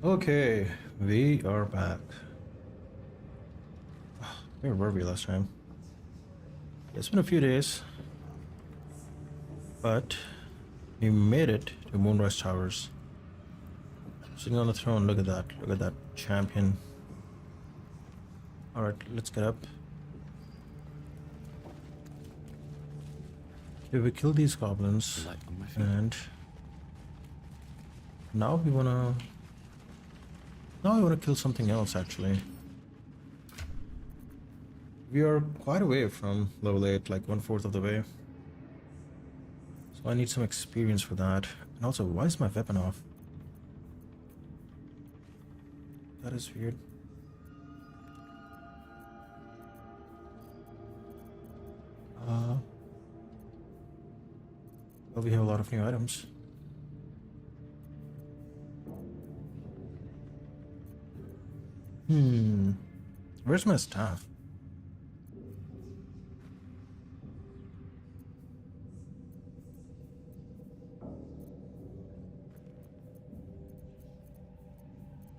Okay, we are back. Where were we last time? It's been a few days, but we made it to Moonrise Towers. Sitting on the throne, look at that. Look at that champion. Alright, let's get up. Okay, we killed these goblins, and now we wanna kill something else actually. We are quite away from level 8, like 1/4 of the way. So I need some experience for that. And also, why is my weapon off? That is weird. Well, we have a lot of new items. Where's my staff?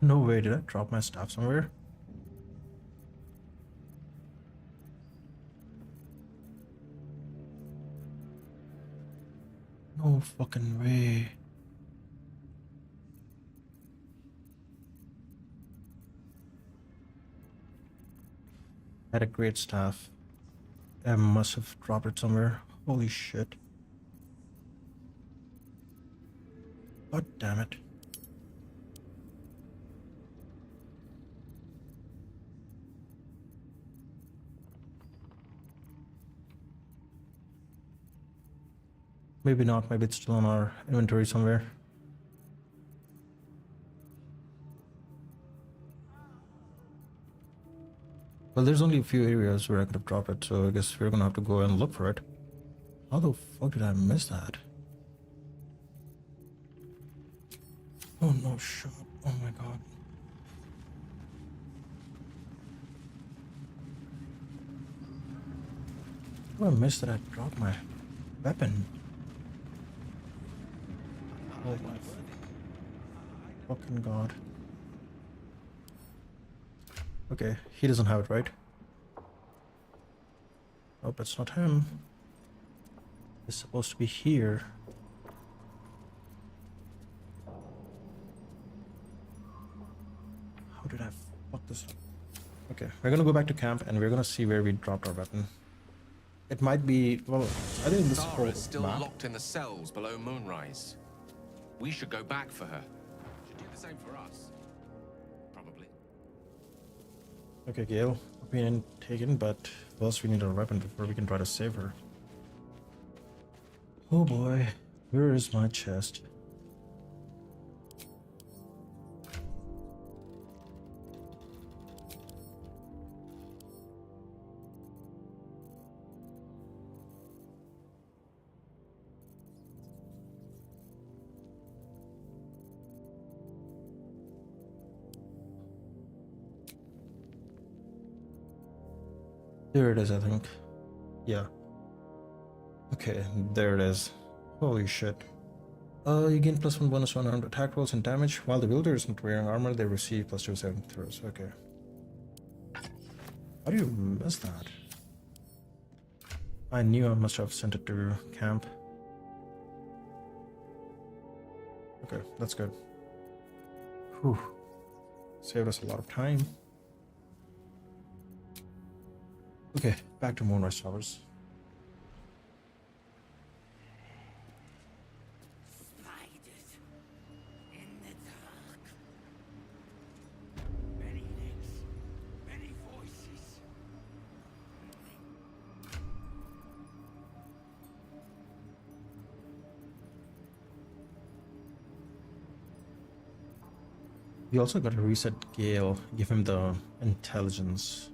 No way, did I drop my staff somewhere? No fucking way. I had a great staff. I must have dropped it somewhere. Holy shit. God damn it. Maybe not, maybe it's still in our inventory somewhere. Well, there's only a few areas where I could have dropped it, so I guess we're gonna have to go and look for it. How the fuck did I miss that? Oh no, shit. Oh my god. How did I miss that I dropped my weapon? Oh my fucking god. Okay, he doesn't have it, right? Nope, it's not him. It's supposed to be here. How did I fuck this up? Okay, we're gonna go back to camp and we're gonna see where we dropped our weapon. It might be, well, I think this whole Minthara is still map. locked in the cells below Moonrise. We should go back for her. Should do the same for us. Probably. Okay, Gale, opinion taken, but first we need our weapon before we can try to save her. Oh boy, where is my chest? There it is, I think. Yeah. Okay, there it is. Holy shit. You gain +1 bonus on armed attack rolls and damage. While the wielder isn't wearing armor, they receive +2 saving throws. Okay. How do you miss that? I knew I must have sent it to camp. Okay, that's good. Whew. Saved us a lot of time. Okay, back to Moonrise Towers. Spiders in the dark. Many lips, many voices. We also got to reset Gale, give him the intelligence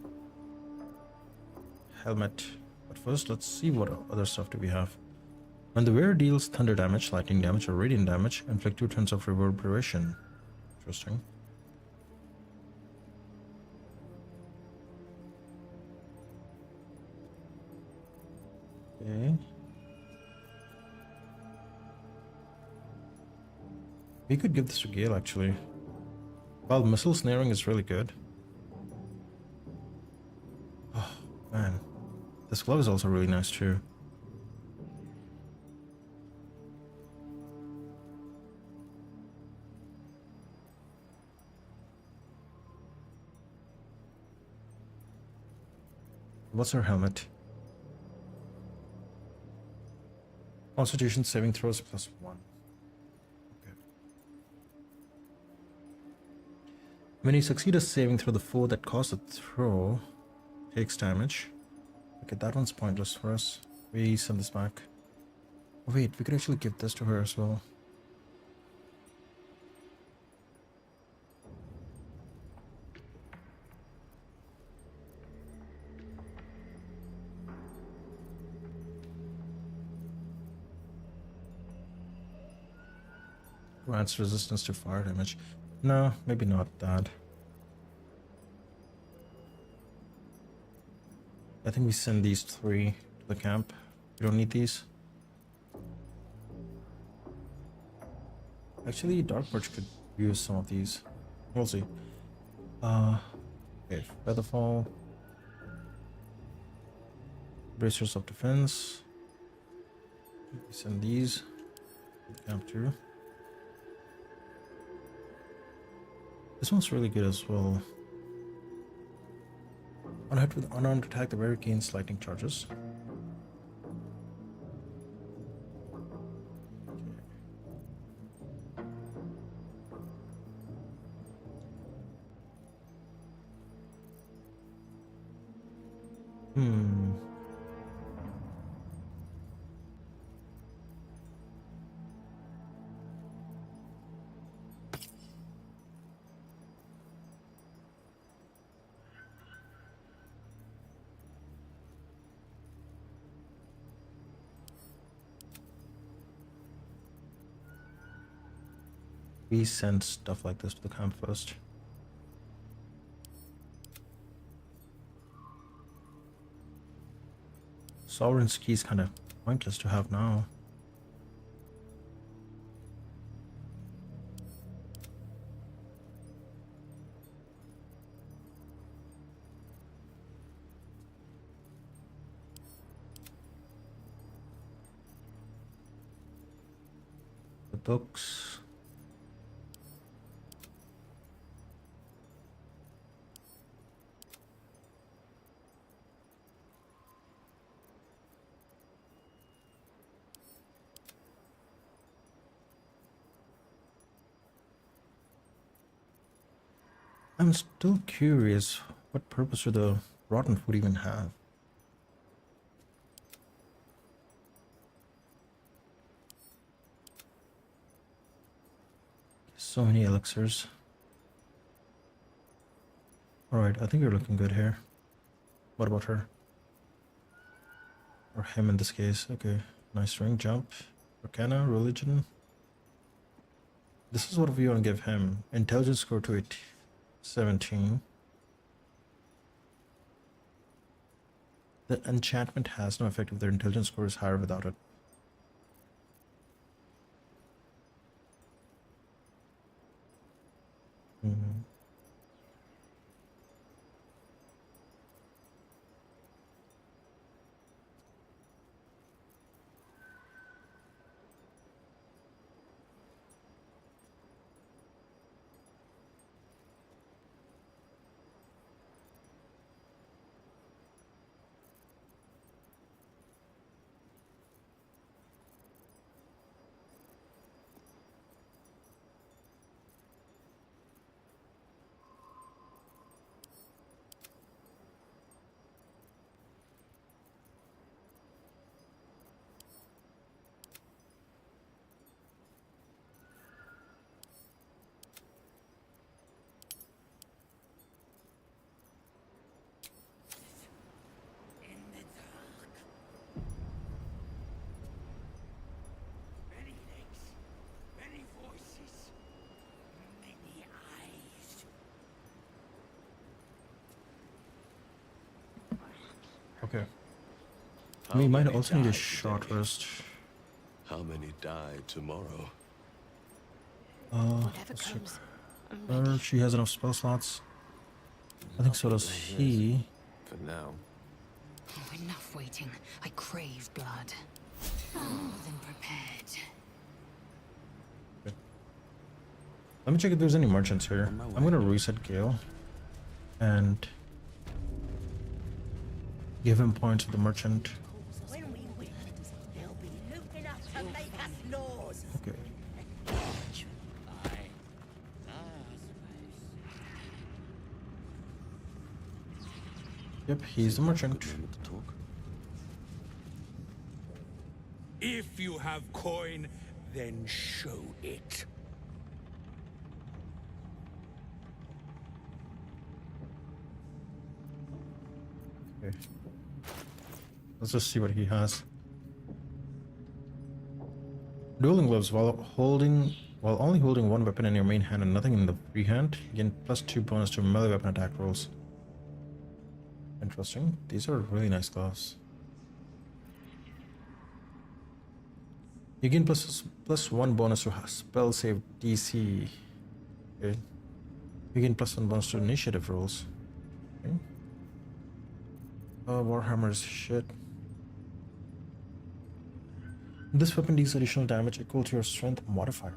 helmet. But first, let's see what other stuff do we have. When the wearer deals thunder damage, lightning damage, or radiant damage, inflict 2 turns of reverberation. Interesting. Okay. We could give this to Gale, actually. Well, missile snaring is really good. Oh, man. This glove is also really nice too. What's her helmet? Constitution saving throws +1. Okay. When you succeed a saving throw, the foe that caused the throw takes damage. Okay, that one's pointless for us. We send this back. Oh, wait, we could actually give this to her as well. Grants resistance to fire damage. No, maybe not that. I think we send these 3 to the camp. We don't need these. Actually, Dark Perch could use some of these. We'll see. Okay, Featherfall. Bracers of Defense. We send these to the camp too. This one's really good as well. On hit with unarmed attack, the wearer gains lightning charges. We send stuff like this to the camp first. Sovereign's key is kind of pointless to have now. The books. I'm still curious, what purpose would the rotten food even have? So many elixirs. Alright, I think we're looking good here. What about her? Or him in this case. Okay, nice ring jump. Arcana, religion. This is what we want to give him. Intelligence score to 17. The enchantment has no effect if their intelligence score is higher without it. In the dark. Many legs, many voices, many eyes. Okay. How We might many also need a die short today? rest. How many die tomorrow? Whatever Let's check. comes, She has enough spell slots. I think so does he. For now. Oh, enough waiting. I crave blood. More than prepared. Let me check if there's any merchants here. I'm gonna reset Gale and give him points to the merchant. When we win, they'll be looking up to make us laws. Okay. Yep, he's the merchant. If you have coin, then show it. Okay. Let's just see what he has. Dueling gloves while only holding one weapon in your main hand and nothing in the free hand, you gain +2 bonus to melee weapon attack rolls. Interesting. These are really nice gloves. You gain +1 bonus to spell save DC. Okay. You gain +1 bonus to initiative rolls. Okay. Warhammer's shit. This weapon deals additional damage equal to your strength modifier.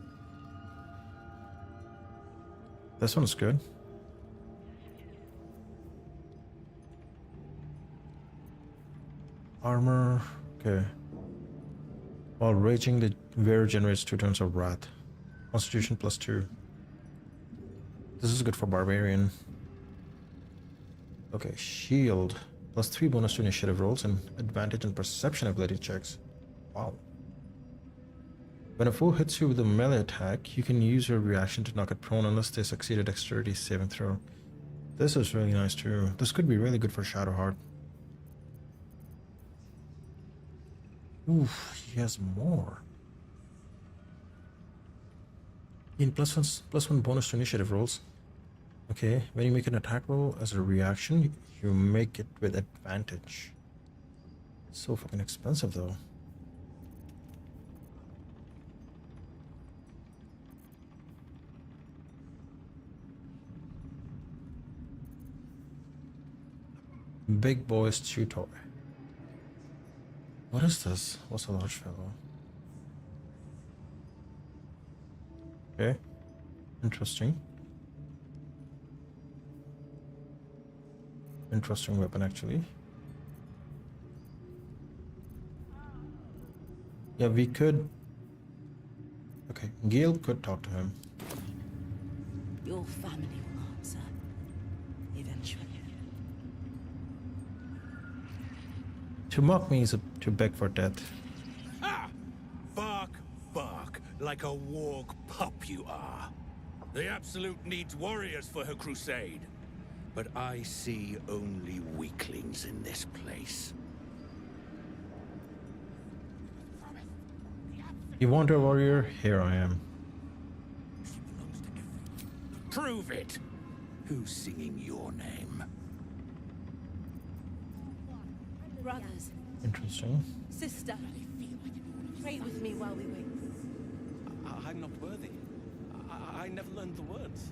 This one's good. Armor. Okay. While raging, the wearer generates 2 turns of wrath. Constitution +2. This is good for barbarian. Okay, shield. +3 bonus to initiative rolls and advantage and perception ability checks. Wow. When a foe hits you with a melee attack, you can use your reaction to knock it prone unless they succeed a dexterity saving throw. This is really nice too. This could be really good for Shadowheart. Oof, he has more. In +1 bonus to initiative rolls. Okay, when you make an attack roll as a reaction, you make it with advantage. So fucking expensive though. Big boy's chew toy. What is this? What's a large fellow? Okay. Interesting. Interesting weapon actually. Yeah, we could. Okay, Gale could talk to him. Your family will answer. Eventually. To mock me is to beg for death. Ah! Bark, bark, like a warg pup you are. The Absolute needs warriors for her crusade. But I see only weaklings in this place. You want a warrior? Here I am. Prove it! Who's singing your name? Brothers, Interesting. sister, pray with me while we wait. I'm not worthy. I never learned the words.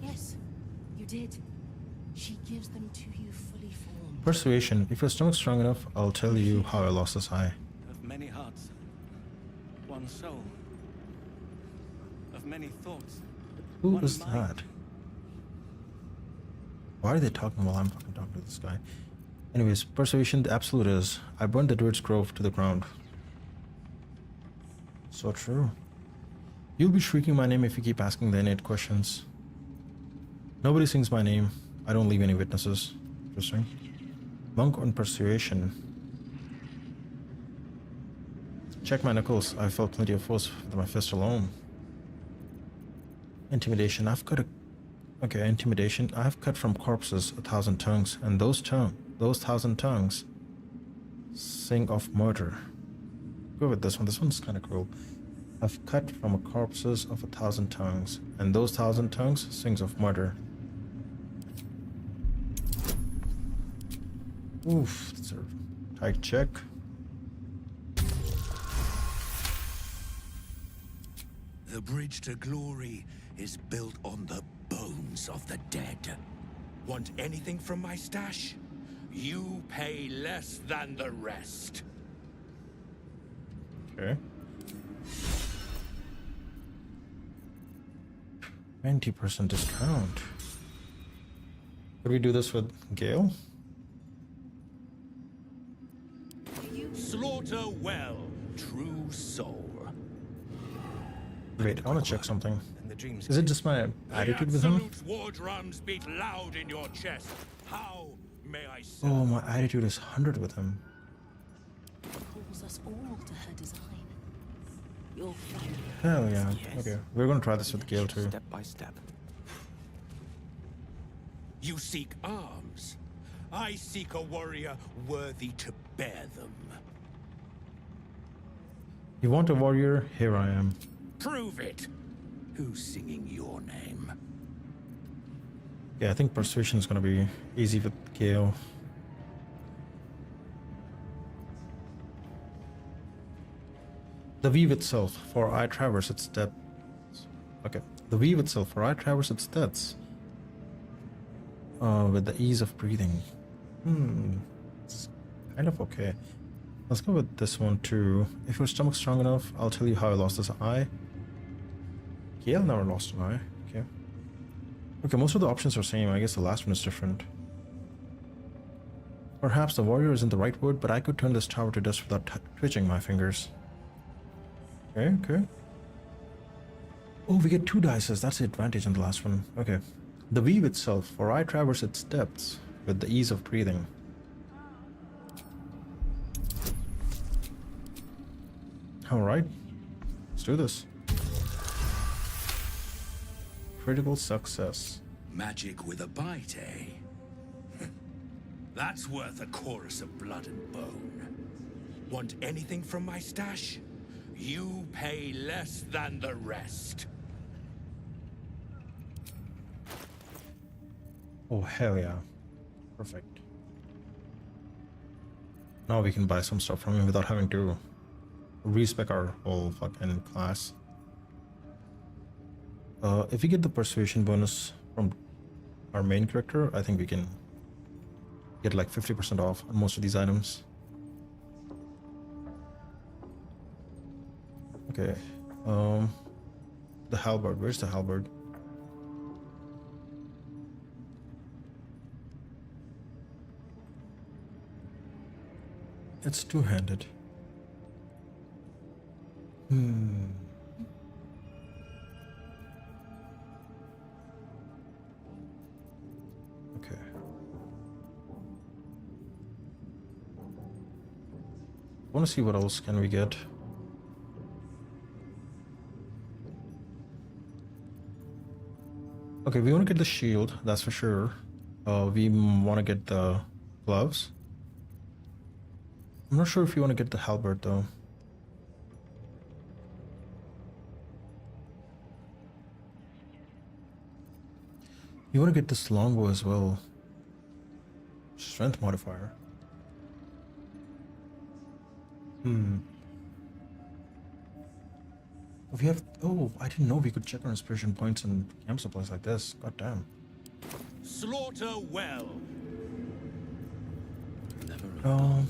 Yes, you did. She gives them to you fully formed. Persuasion. If your stomach's strong enough, I'll tell you how I lost this eye. Of many hearts, one soul. Of many thoughts. Who one is mind. that? Why are they talking while I'm fucking talking to this guy? Anyways, persuasion, the absolute is, I burned the druid's grove to the ground. So true. You'll be shrieking my name if you keep asking the innate questions. Nobody sings my name. I don't leave any witnesses. Interesting. Monk on persuasion. Check my knuckles. I felt plenty of force with my fist alone. Intimidation. I've cut a... Okay, intimidation. I've cut from corpses 1,000 tongues, and those 1,000 tongues sing of murder. Go with this one. This one's kind of cool. I've cut from a corpses of 1,000 tongues, and those 1,000 tongues sings of murder. Oof, that's a tight check. The bridge to glory is built on the bones of the dead. Want anything from my stash? You pay less than the rest. Okay. 90% discount. Could we do this with Gale? Slaughter well, true soul. Wait, I want to check something. And the dreams. Is it just my attitude with him? Absolute war drums beat loud in your chest. How may I serve? Oh, my attitude is 100 with him. Calls us all to her design. Your family. Hell yeah. Okay, we're gonna try this with Gale too. Step by step. You seek arms. I seek a warrior worthy to bear them. You want a warrior? Here I am. Prove it. Who's singing your name? Yeah, I think persuasion is gonna be easy with Gale. The weave itself, for I traverse its depths. Okay, the weave itself, for I traverse its depths. With the ease of breathing. It's kind of okay. Let's go with this one too. If your stomach's strong enough, I'll tell you how I lost this eye. Gale never lost an eye. Okay. Okay, most of the options are same. I guess the last one is different. Perhaps the warrior isn't the right word, but I could turn this tower to dust without twitching my fingers. Okay, okay. Oh, we get 2 dices. That's the advantage on the last one. Okay. The weave itself, for I traverse its depths with the ease of breathing. Alright. Let's do this. Critical success. Magic with a bite, eh? That's worth a chorus of blood and bone. Want anything from my stash? You pay less than the rest. Oh, hell yeah. Perfect. Now we can buy some stuff from him without having to respec our whole fucking class. If we get the persuasion bonus from our main character, I think we can get like 50% off on most of these items. Okay. The halberd. Where's the halberd? It's two-handed. Okay. Want to see what else can we get. Okay, we want to get the shield, that's for sure. We want to get the gloves. I'm not sure if you want to get the halberd though. You want to get this longbow as well. Strength modifier. We have. Oh, I didn't know we could check our inspiration points and camp supplies like this. God damn. Slaughter well. Um.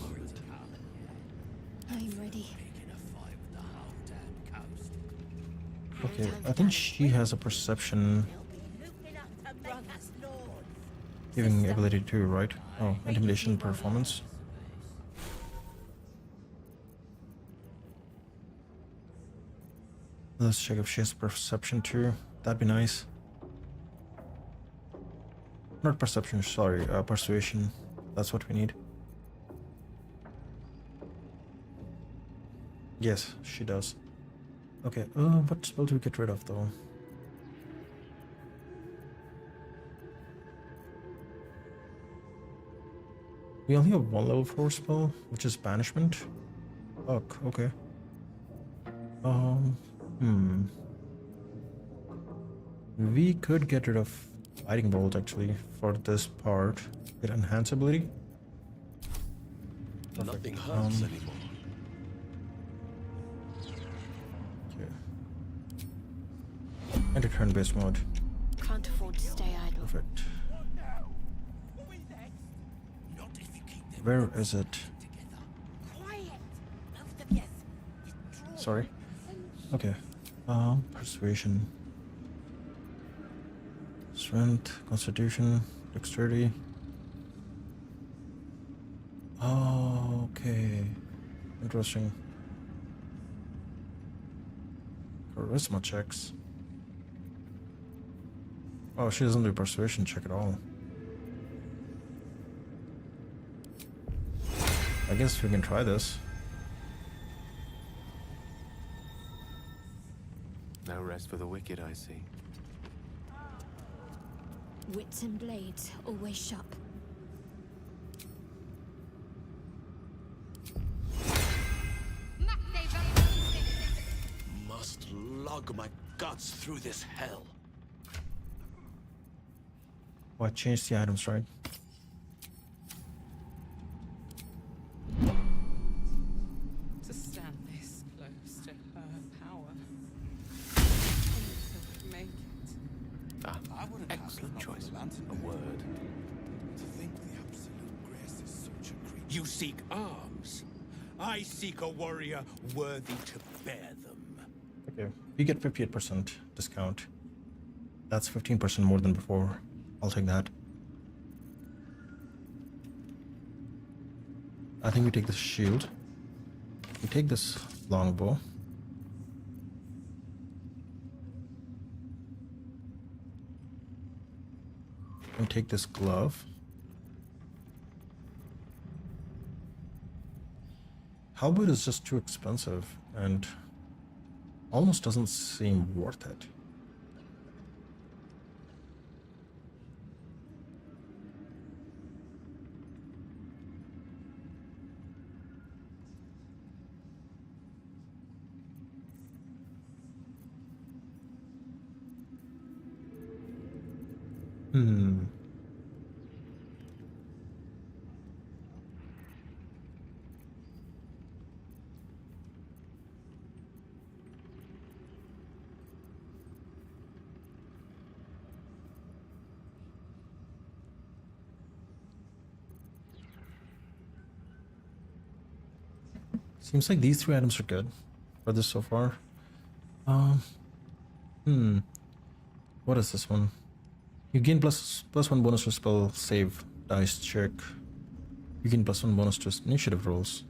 I'm ready. Okay, I think she has a perception giving ability too, right? Oh, intimidation performance. Let's check if she has perception too. That'd be nice. Not perception, sorry, persuasion. That's what we need. Yes, she does. Okay, what spell do we get rid of though? We only have one level 4 spell, which is banishment. Fuck, okay. We could get rid of fighting bolt actually for this part. Get enhance ability. Nothing hurts anymore. Okay. Enter turn-based mode. Can't afford to Perfect. Not if you keep them Where is it? together. Quiet! Both of you. Sorry. Okay. Persuasion. Strength, Constitution, Dexterity. Oh, okay. Interesting. Charisma checks. Oh, she doesn't do persuasion check at all. I guess we can try this. No rest for the wicked, I see. Wits and blades, always sharp. Must lug my guts through this hell. Oh, I changed the items, right? To stand this close to her power. Anything would make it. Ah, I wouldn't have excellent enough choice. of the lantern. A word. To think the absolute grace is such a creature. You seek arms. I seek a warrior worthy to bear them. Okay. You get 58% discount. That's 15% more than before. I'll take that. I think we take this shield. We take this longbow. And take this glove. Halberd is just too expensive and almost doesn't seem worth it. Hmm. Seems like these three items are good for this so far. What is this one? You gain plus one bonus to spell save dice check. You gain plus one bonus to initiative rolls.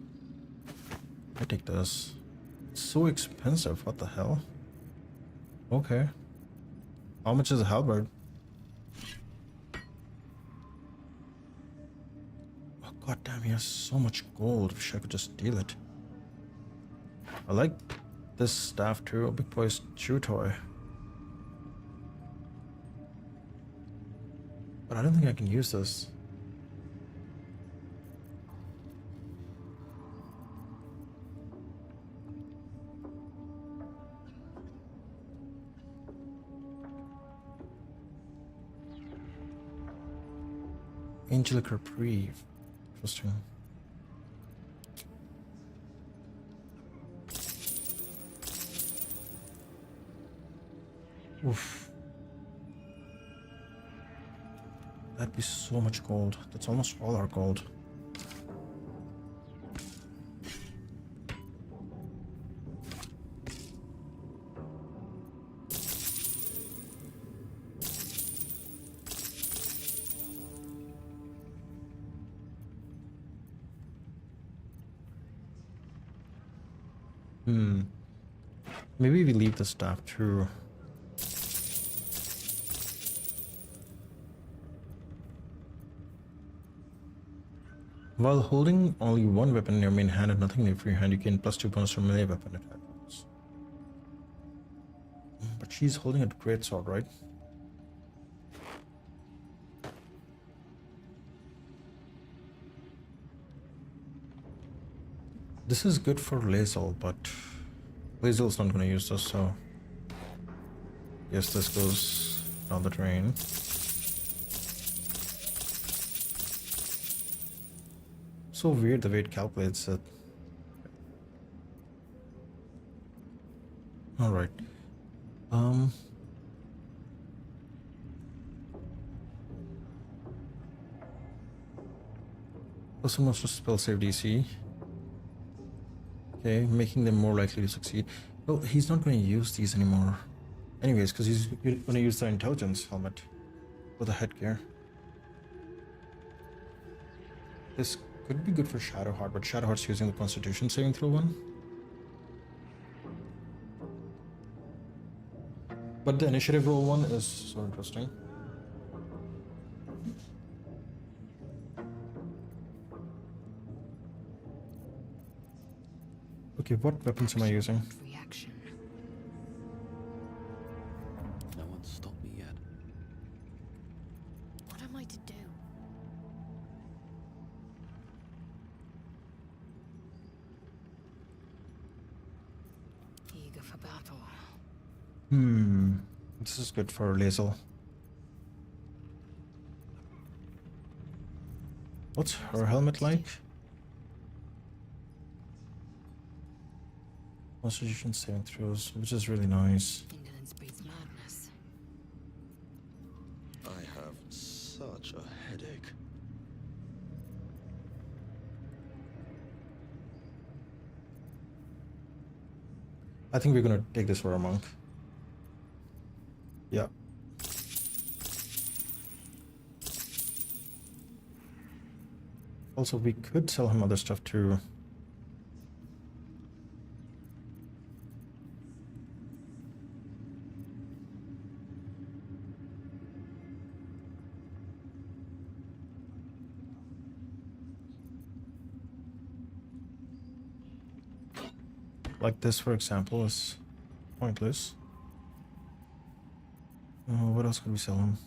I take this. It's so expensive. What the hell? Okay. How much is a halberd? Oh god damn, he has so much gold. Wish I could just steal it. I like this staff too. Big Boy's chew toy. But I don't think I can use this. Angelic Reprieve. Interesting. Oof. That'd be so much gold. That's almost all our gold. Maybe we leave the staff too. While holding only one weapon in your main hand and nothing in your free hand, you gain +2 bonus from melee weapon attack rolls. But she's holding a great sword, right? This is good for Lae'zel, but Lae'zel's not going to use this, so yes, this goes down the drain. So weird the way it calculates it. All right. Plus one to spell save DC. Okay, making them more likely to succeed. Well, he's not going to use these anymore. Anyways, because he's going to use the intelligence helmet for the headgear. This could be good for Shadowheart, but Shadowheart's using the Constitution saving throw one. But the initiative roll one is so interesting. Okay, what weapons am I using? Reaction. No one's stopped me yet. What am I to do? Eager for battle. This is good for Lazel. What's her helmet like? Constitution saving throws, which is really nice. Indolence breeds madness. I have such a headache. I think we're gonna take this for a monk. Yeah. Also, we could sell him other stuff too. Like this, for example, is pointless. What else could we sell him?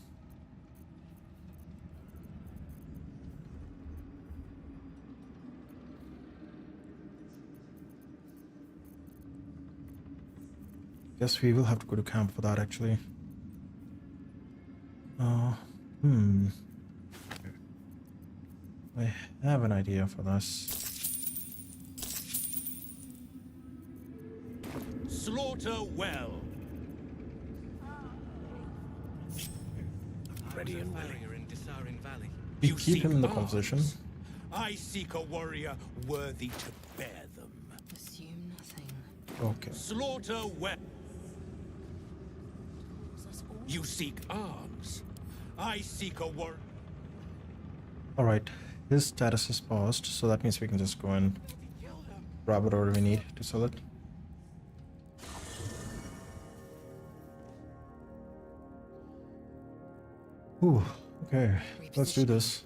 Guess we will have to go to camp for that, actually. I have an idea for this. Slaughter well. Ready and willing. Barrier in Desiring Valley. We You keep him in the seek composition. arms. I seek a warrior worthy to bear them. Assume nothing. Okay. Slaughter well. You seek arms. I seek a war. Alright. His status is paused, so that means we can just go and grab whatever we need to sell it. Ooh, okay, let's do this.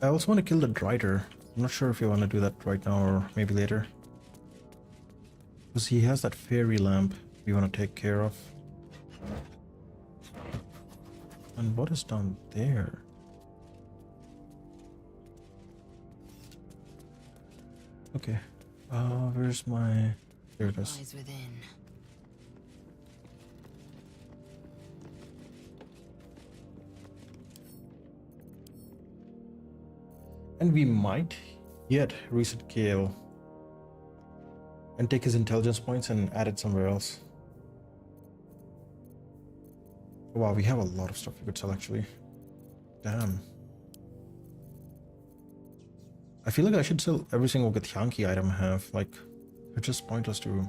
I also want to kill the drider. I'm not sure if you want to do that right now or maybe later. Because he has that fairy lamp we want to take care of. And what is down there? Okay, where's my... There it is. Lies within. And we might yet reset Kale and take his intelligence points and add it somewhere else. Wow, we have a lot of stuff we could sell actually. Damn. I feel like I should sell every single Githyanki item I have. Like, it's just pointless to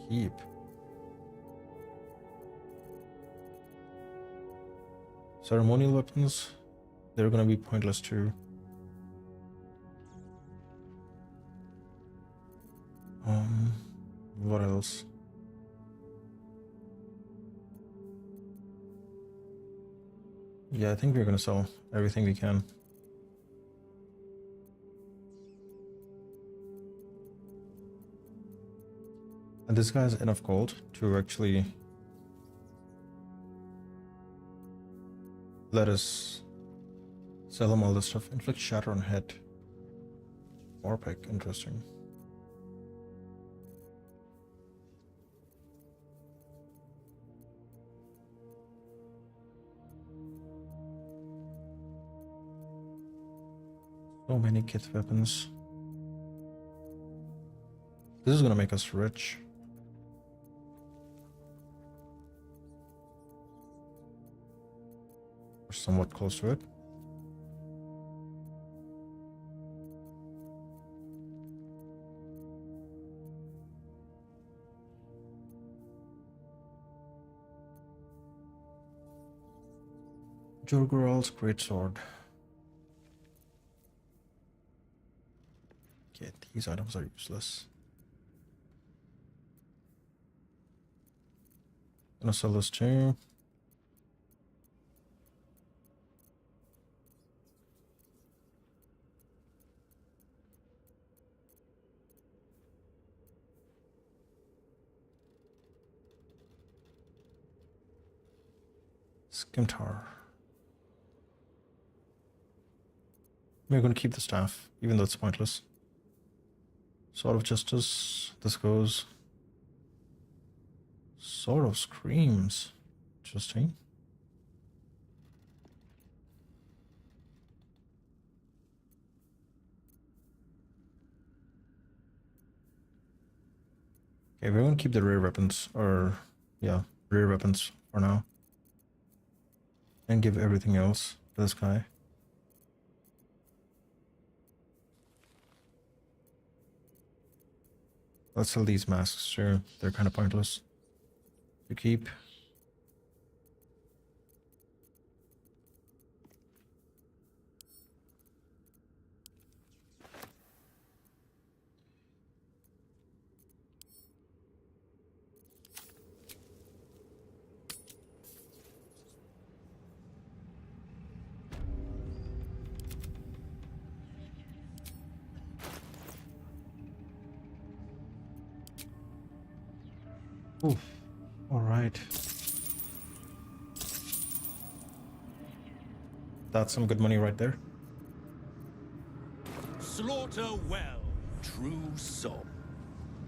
keep. Ceremonial weapons, they're gonna be pointless too. What else? Yeah, I think we're gonna sell everything we can. And this guy has enough gold to actually let us sell him all this stuff. Inflict shatter on head. Morpic, interesting. So many kith weapons. This is gonna make us rich. Or somewhat close to it. Jorgoral's greatsword. Okay, these items are useless. Gonna sell this too. Skimtar. We're gonna keep the staff, even though it's pointless. Sword of Justice. This goes. Sword of Screams. Interesting. Okay, we're gonna keep the rare weapons, or yeah, rare weapons for now. And give everything else to this guy. Let's sell these masks, sure. They're kind of pointless to keep. Oof. All right. That's some good money right there. Slaughter well, true soul.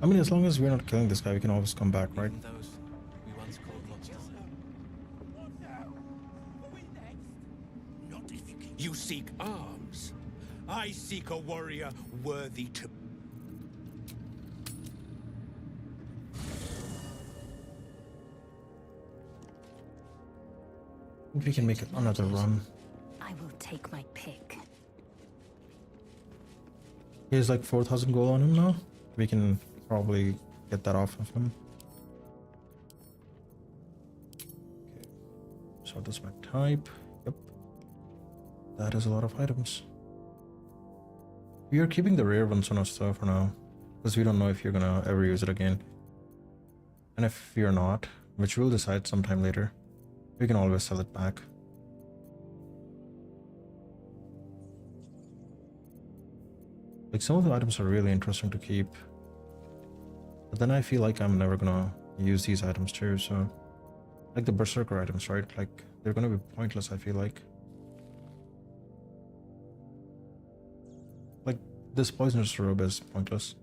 I mean, as long as we're not killing this guy, we can always come back, right? Even those we once called monsters. Not if you seek arms. I seek a warrior worthy to. We can make another run. I will take my pick. He has like 4,000 gold on him now. We can probably get that off of him. Okay. So this my type. Yep. That is a lot of items. We are keeping the rare ones on us though for now, because we don't know if you're gonna ever use it again. And if you're not, which we'll decide sometime later, we can always sell it back. Like, some of the items are really interesting to keep, but then I feel like I'm never gonna use these items too, so like the berserker items, right? Like, they're gonna be pointless, I feel like this poisonous robe is pointless.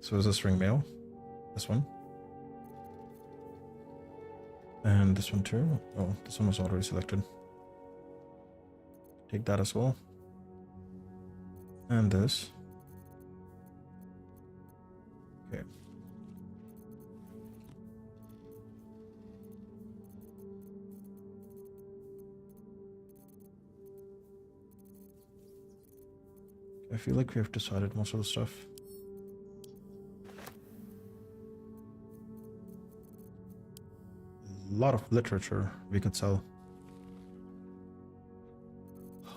So is this ring mail? This one? And this one too? Oh, this one was already selected. Take that as well. And this. Okay. I feel like we have decided most of the stuff. A lot of literature we could sell.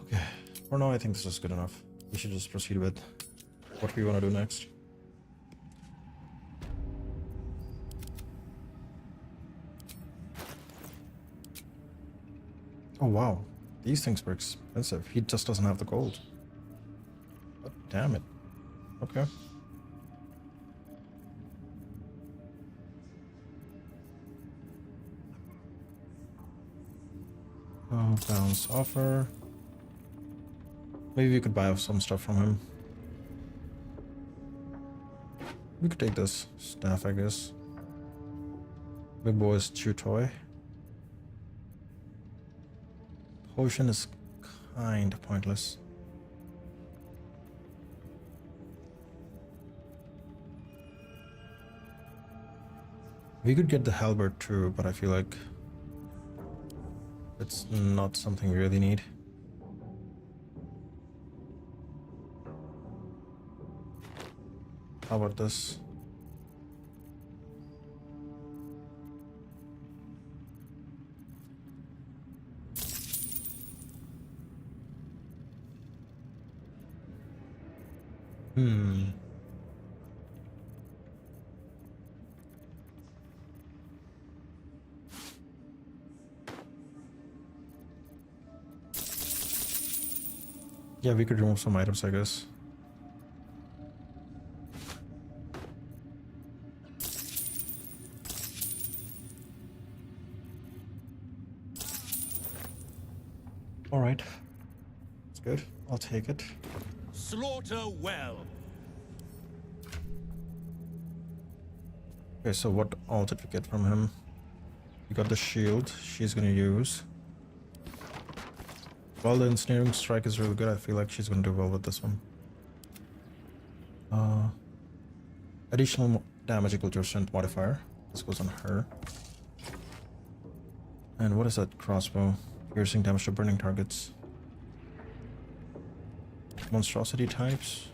Okay, for now I think this is good enough. We should just proceed with what we want to do next. Oh wow, these things were expensive. He just doesn't have the gold. Oh, damn it. Okay. Oh, balance offer. Maybe we could buy some stuff from him. We could take this staff, I guess. Big boy's chew toy. Potion is kind of pointless. We could get the halberd too, but I feel like it's not something we really need. How about this? Hmm. Yeah, we could remove some items, I guess. All right. It's good. I'll take it. Slaughter well. Okay, so what all did we get from him? We got the shield she's gonna use. Well, the ensnaring strike is really good. I feel like she's gonna do well with this one. Additional damage equal to your strength modifier. This goes on her. And what is that crossbow? Piercing damage to burning targets. Monstrosity types.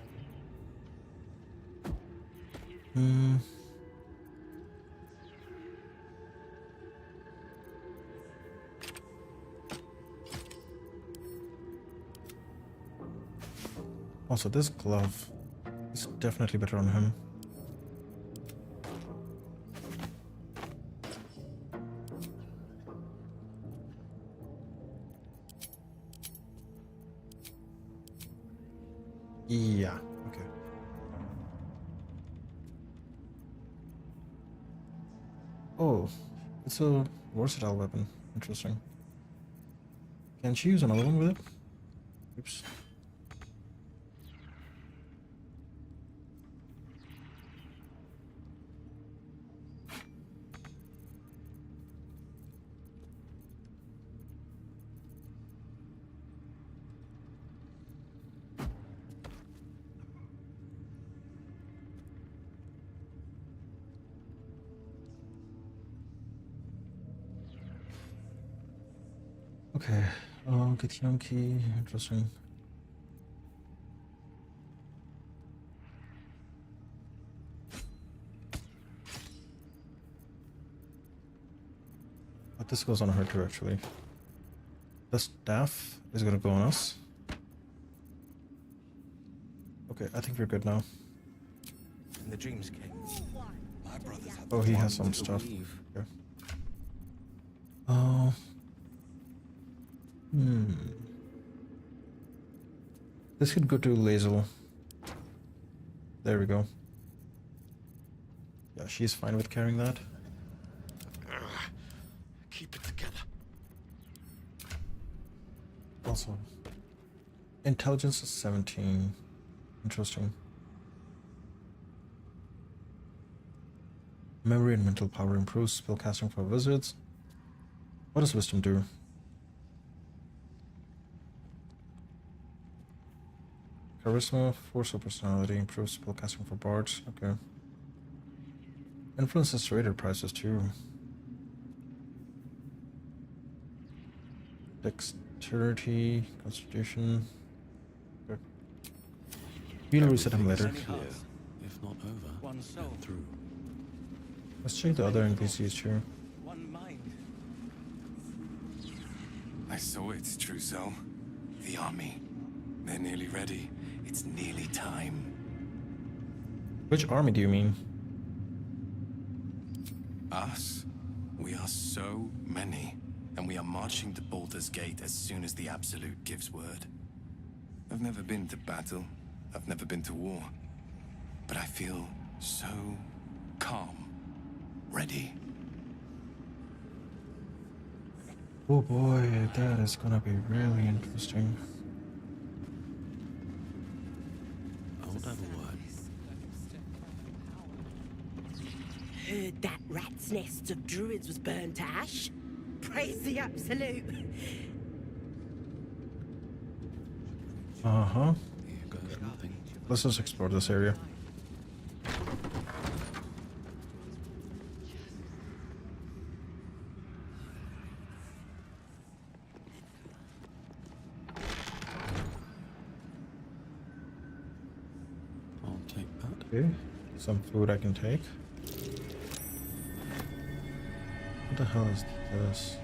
Also, this glove is definitely better on him. Yeah, okay. Oh, it's a versatile weapon. Interesting. Can she use another one with it? Oops. Okay, get Yankee, interesting. But this goes on her too, actually. The staff is gonna go on us. Okay, I think we're good now. And the dreams came. My brothers had Oh, he the has some wonder to stuff. weave. Okay. Oh. This could go to Lazel. There we go. Yeah, she's fine with carrying that. Keep it together. Also, intelligence is 17. Interesting. Memory and mental power improves spellcasting for wizards. What does wisdom do? Charisma, force of personality, improves spellcasting for bards. Okay. Influences raider prices too. Dexterity, constitution. Okay. We'll reset him later. Clear, if not over, one soul through. Let's check the other NPCs too. One mind. I saw it, Trousseau. The army. They're nearly ready. It's nearly time. Which army do you mean? Us? We are so many. And we are marching to Baldur's Gate as soon as the Absolute gives word. I've never been to battle. I've never been to war. But I feel so calm. Ready. Oh boy, that is gonna be really interesting. I won't have a word. Heard that rat's nest of druids was burnt to ash. Praise the Absolute. Uh-huh. Here goes nothing. Let's just explore this area. I'll take that. Okay, some food I can take. What the hell is this?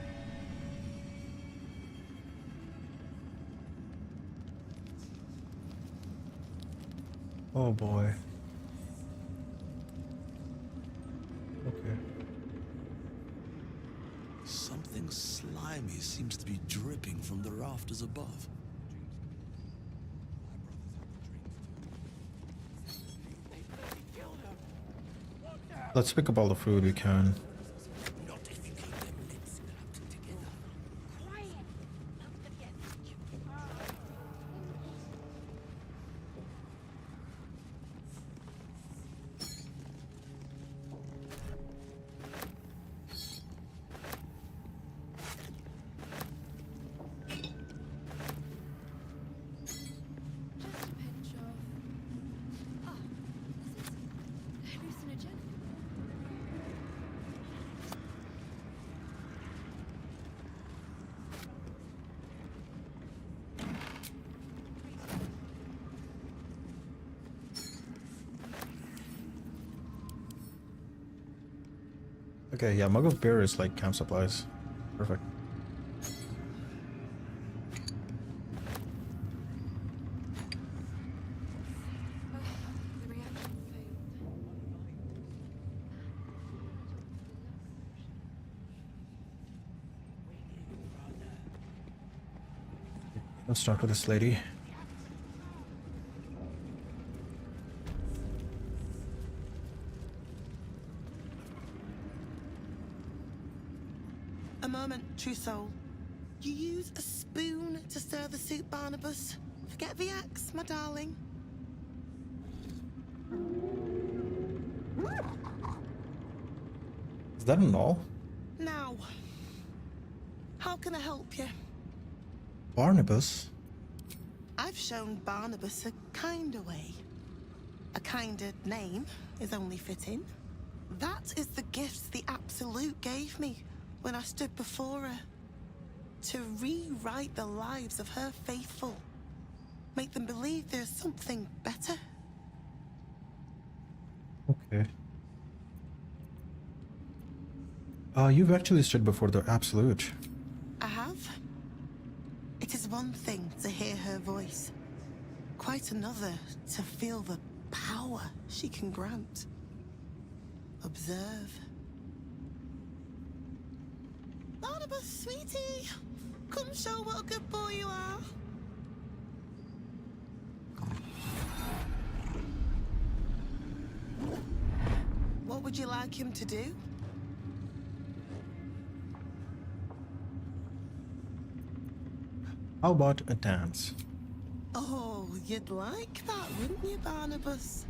Oh boy. Okay. Something slimy seems to be dripping from the rafters above. Let's pick up all the food we can. Not if you keep them lips clamped together. Just a pinch of. Ah, this is hallucinogen. Okay, yeah, mug of beer is like camp supplies. Perfect. The reaction failed. Let's start with this lady. A moment, true soul. You use a spoon to stir the soup, Barnabas. Forget the axe, my darling. Is that an all? Now, how can I help you? Barnabas? I've shown Barnabas a kinder way. A kinder name is only fitting. That is the gift the Absolute gave me when I stood before her. To rewrite the lives of her faithful. Make them believe there's something better. Okay. You've actually stood before the Absolute. I have. It is one thing to hear her voice. Quite another to feel the power she can grant. Observe. Barnabas, sweetie, come show what a good boy you are. What would you like him to do? How about a dance? Oh, you'd like that, wouldn't you, Barnabas?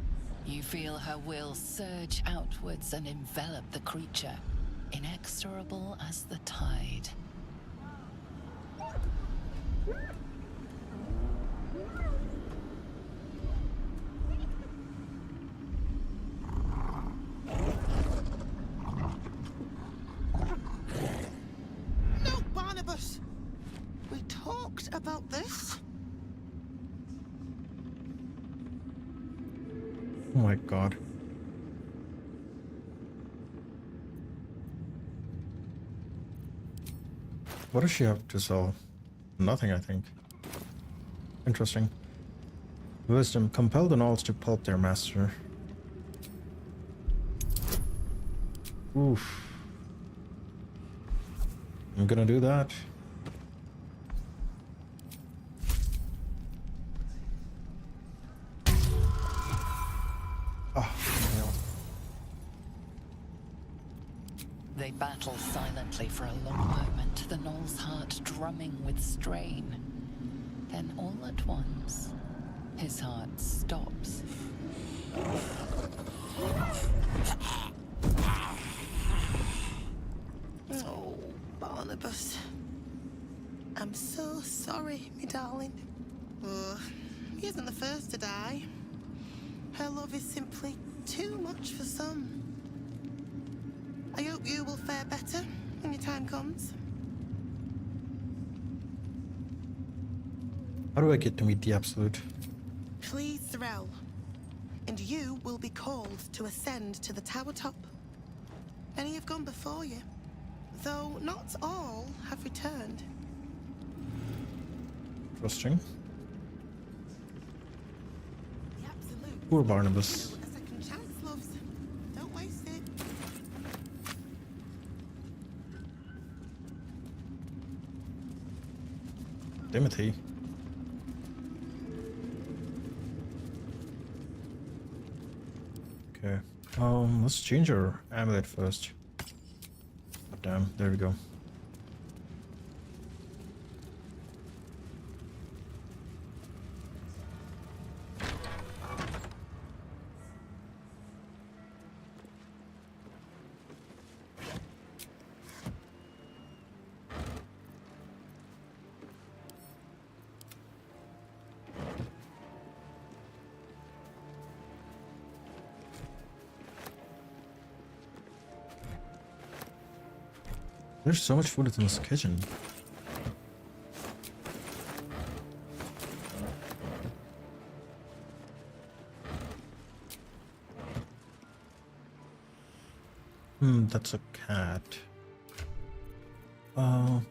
You feel her will surge outwards and envelop the creature, inexorable as the tide. No, Barnabas! We talked about this. Oh my god. What does she have to sell? Nothing, I think. Interesting. Wisdom. Compel the gnolls to pulp their master. Oof. I'm gonna do that. Oh, no. They battle silently for a long moment, the gnoll's heart drumming with strain. Then all at once, his heart stops. Oh, Barnabas. I'm so sorry, me darling. Oh, he isn't the first to die. Her love is simply too much for some. I hope you will fare better when your time comes. How do I get to meet the Absolute? Please, Thorell. And you will be called to ascend to the tower top. Many have gone before you, though not all have returned. Interesting. The Absolute Poor Barnabas. A second chance, loves. Don't waste it. Timothy. Okay. Let's change our amulet first. Oh, damn, there we go. There's so much food in this kitchen. That's a cat.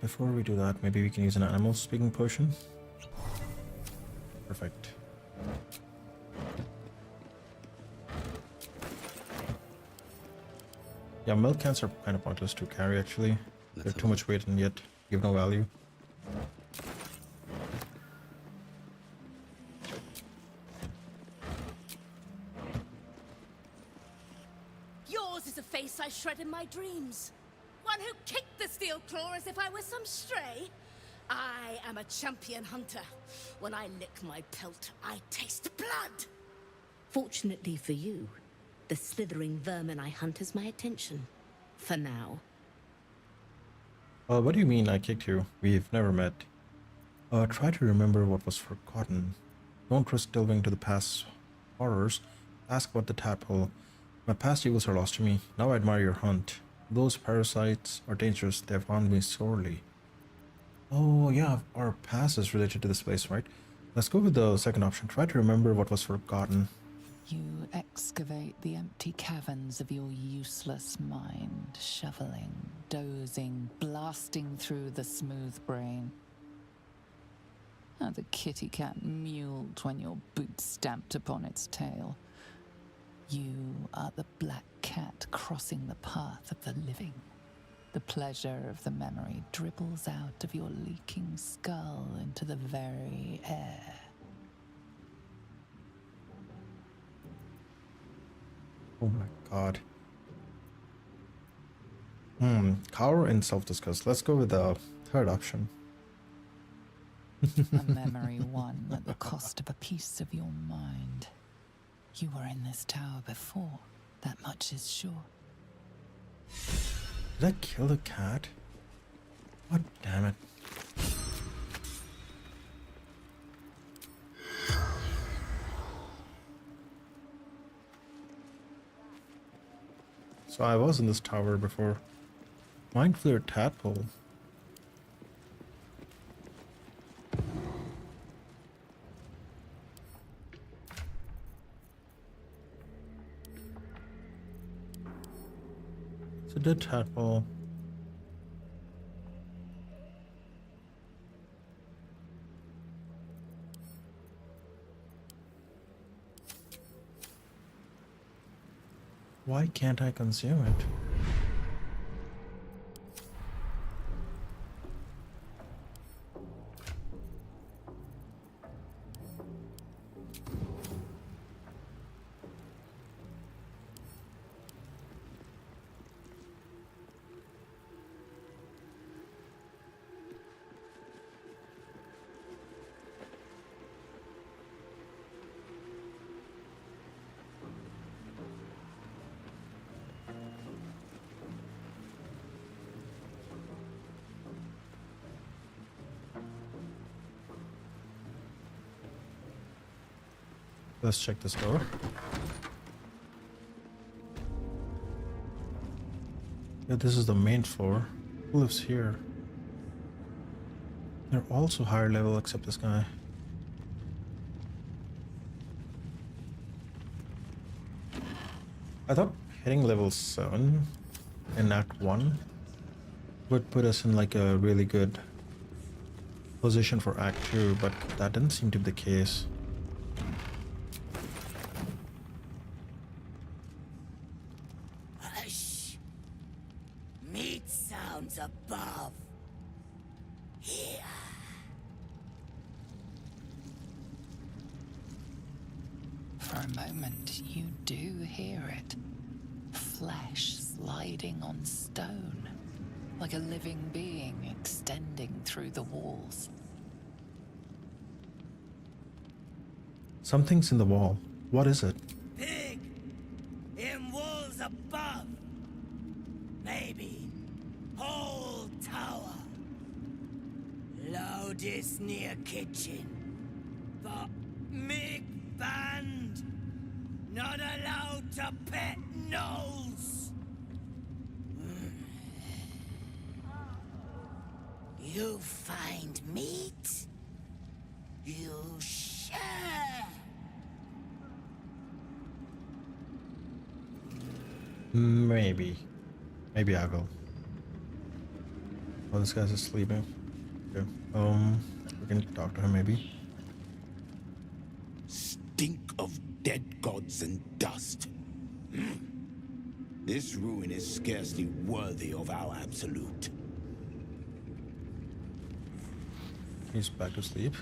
Before we do that, maybe we can use an animal speaking potion. Perfect. Yeah, milk cans are kind of pointless to carry actually. They're too much weight and yet give no value. Yours is a face I shred in my dreams. One who kicked the steel claw as if I was some stray. I am a champion hunter. When I lick my pelt, I taste blood. Fortunately for you, the slithering vermin I hunt has my attention. For now. What do you mean I kicked you? We've never met. Try to remember what was forgotten. Don't risk delving to the past horrors. Ask about the tadpole. My past evils are lost to me. Now I admire your hunt. Those parasites are dangerous. They have harmed me sorely. Oh yeah, our past is related to this place, right? Let's go with the second option. Try to remember what was forgotten. You excavate the empty caverns of your useless mind, shoveling, dozing, blasting through the smooth brain. How the kitty cat mewled when your boot stamped upon its tail. You are the black cat crossing the path of the living. The pleasure of the memory dribbles out of your leaking skull into the very air. Oh my god. Cower and self-disgust. Let's go with the third option. A memory won at the cost of a piece of your mind. You were in this tower before, that much is sure. Did I kill the cat? God damn it. So I was in this tower before. Mind flayer tadpole. It's a dead tadpole. Why can't I consume it? Let's check this door. Yeah, this is the main floor. Who lives here? They're also higher level except this guy. I thought hitting level 7 in Act 1 would put us in like a really good position for Act 2, but that didn't seem to be the case. sounds above. Here. For a moment, you do hear it. Flesh sliding on stone, like a living being extending through the walls. Something's in the wall. What is it? Pig! In walls above! Maybe. Whole tower. Loudest near kitchen. But mig band! Not allowed to pet nose! You find meat? You share! Maybe. Maybe I will. Oh, this guy's just sleeping. Okay. We can talk to him maybe. Stink of dead gods and dust. This ruin is scarcely worthy of our absolute. He's back to sleep.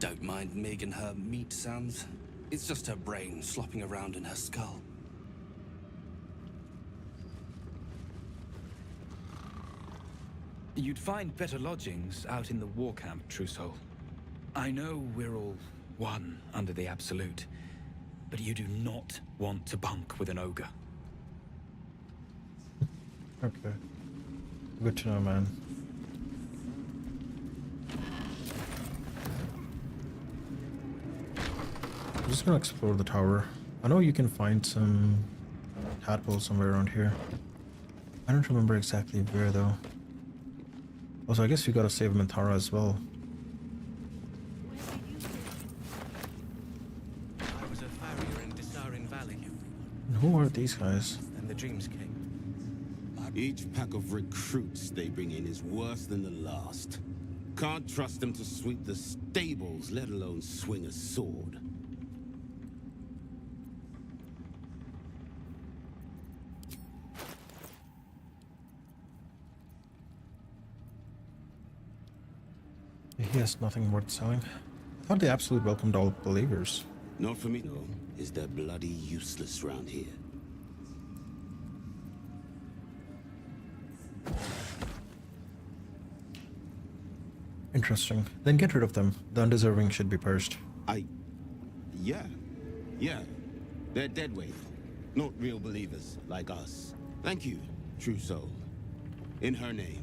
Don't mind Mig and her meat sounds. It's just her brain slopping around in her skull. You'd find better lodgings out in the war camp, True Soul. I know we're all one under the Absolute, but you do not want to bunk with an ogre. Okay. Good to know, man. I'm just gonna explore the tower. I know you can find some tadpoles somewhere around here. I don't remember exactly where though. Also, I guess we gotta save Minthara as well. I was a farrier in Dissarin Valley, And who are these guys? and the dreams came. Each pack of recruits they bring in is worse than the last. Can't trust them to sweep the stables, let alone swing a sword. He has nothing worth selling. I thought the Absolute welcomed all believers. Not for me, no. Is they're bloody useless round here. Interesting. Then get rid of them. The undeserving should be purged. Yeah. They're dead weight. Not real believers, like us. Thank you, True Soul. In her name.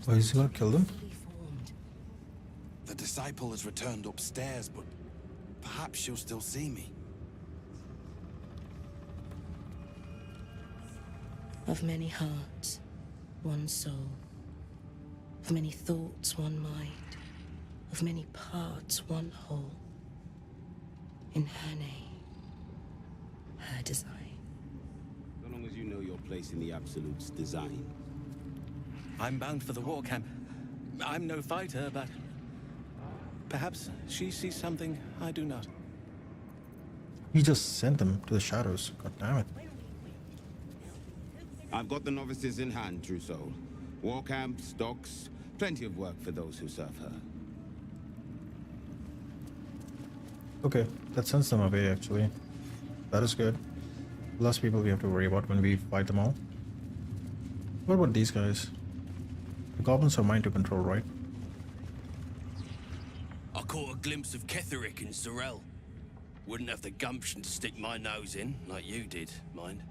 Oh, he's gonna kill them? The disciple has returned upstairs, but perhaps she'll still see me. Of many hearts, one soul. Of many thoughts, one mind. Of many parts, one whole. In her name, her design. So long as you know your place in the Absolute's design. I'm bound for the war camp. I'm no fighter, but perhaps she sees something I do not. He just sent them to the shadows. God damn it. I've got the novices in hand, True Soul. War camps, docks, plenty of work for those who serve her. Okay, that sends them away actually. That is good. Less people we have to worry about when we fight them all. What about these guys? The goblins are mine to control, right? I caught a glimpse of Ketheric and Sorel. Wouldn't have the gumption to stick my nose in, like you did, mind.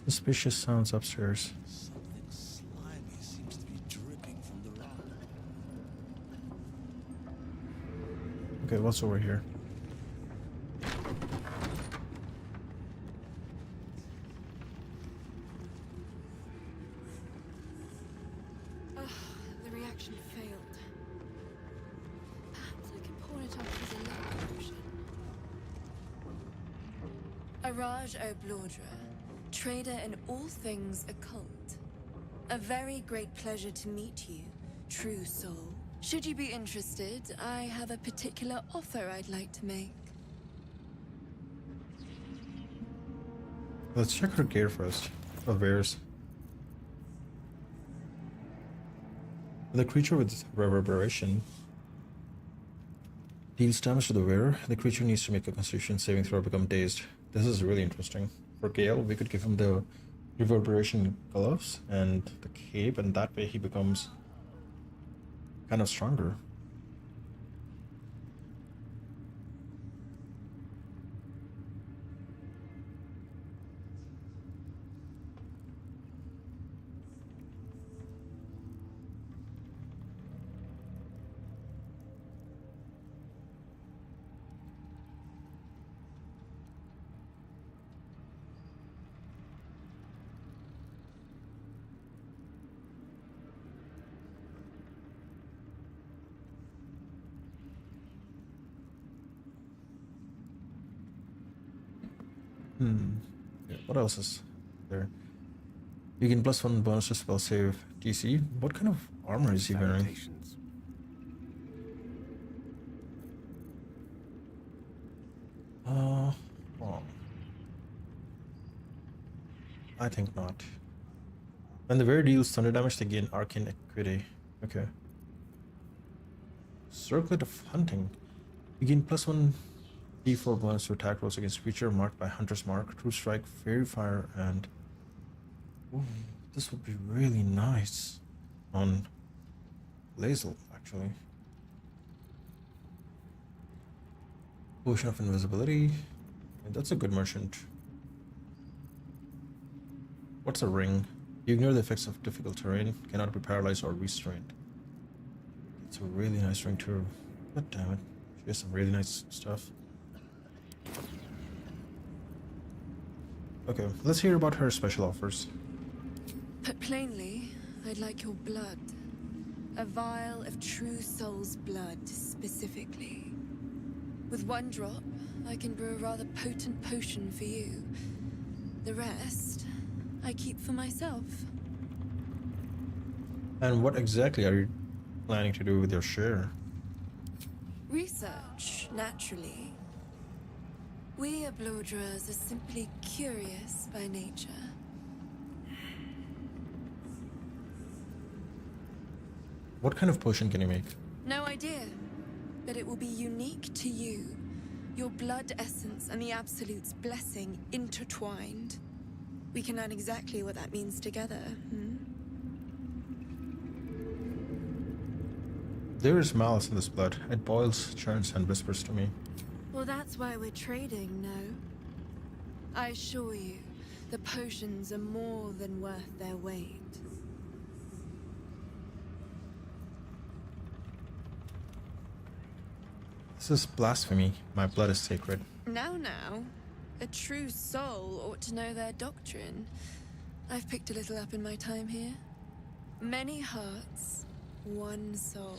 Suspicious sounds upstairs. Something slimy seems to be dripping from the rock. Okay, what's over here? The reaction failed. Perhaps I can pawn it off as a luck potion. Araj o Blordra, trader in all things occult. A very great pleasure to meet you, true soul. Should you be interested, I have a particular offer I'd like to make. Let's check her gear first. Of wares. The creature with reverberation deals damage to the wearer. The creature needs to make a constitution saving throw or become dazed. This is really interesting. For Gale, we could give him the reverberation gloves and the cape, and that way he becomes kind of stronger. Yeah, what else is there? You gain +1 bonus to spell save DC. What kind of armor is he wearing? Oh. I think not. When the wearer deals thunder damage, they gain arcane equity. Okay. Circlet of Hunting. You gain +1 D4 bonus to attack rolls against creature marked by Hunter's Mark, True Strike, Fairy Fire, and... Ooh, this would be really nice on Lazel, actually. Potion of Invisibility. That's a good merchant. What's a ring? You ignore the effects of difficult terrain, cannot be paralyzed or restrained. It's a really nice ring too. God damn it. She has some really nice stuff. Okay, let's hear about her special offers. Put plainly, I'd like your blood. A vial of true soul's blood, specifically. With 1 drop, I can brew a rather potent potion for you. The rest, I keep for myself. And what exactly are you planning to do with your share? Research, naturally. We Balduras are simply curious by nature. What kind of potion can you make? No idea, but it will be unique to you. Your blood essence and the Absolute's blessing intertwined. We can learn exactly what that means together, There is malice in this blood. It boils, churns, and whispers to me. Well, that's why we're trading, no? I assure you, the potions are more than worth their weight. This is blasphemy. My blood is sacred. Now, a true soul ought to know their doctrine. I've picked a little up in my time here. Many hearts, one soul.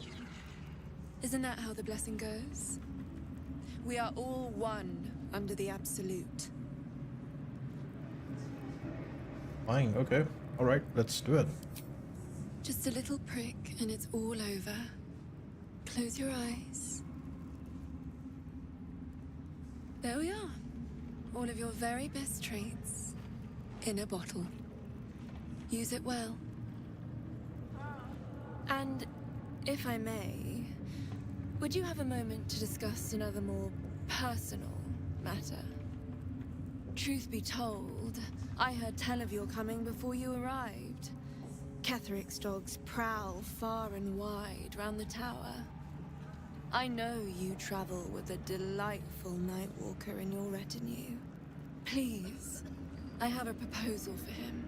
Isn't that how the blessing goes? We are all one under the Absolute. Fine, okay. Alright, let's do it. Just a little prick and it's all over. Close your eyes. There we are. All of your very best traits in a bottle. Use it well. And if I may, would you have a moment to discuss another more personal matter? Truth be told, I heard tell of your coming before you arrived. Ketheric's dogs prowl far and wide round the tower. I know you travel with a delightful Nightwalker in your retinue. Please, I have a proposal for him.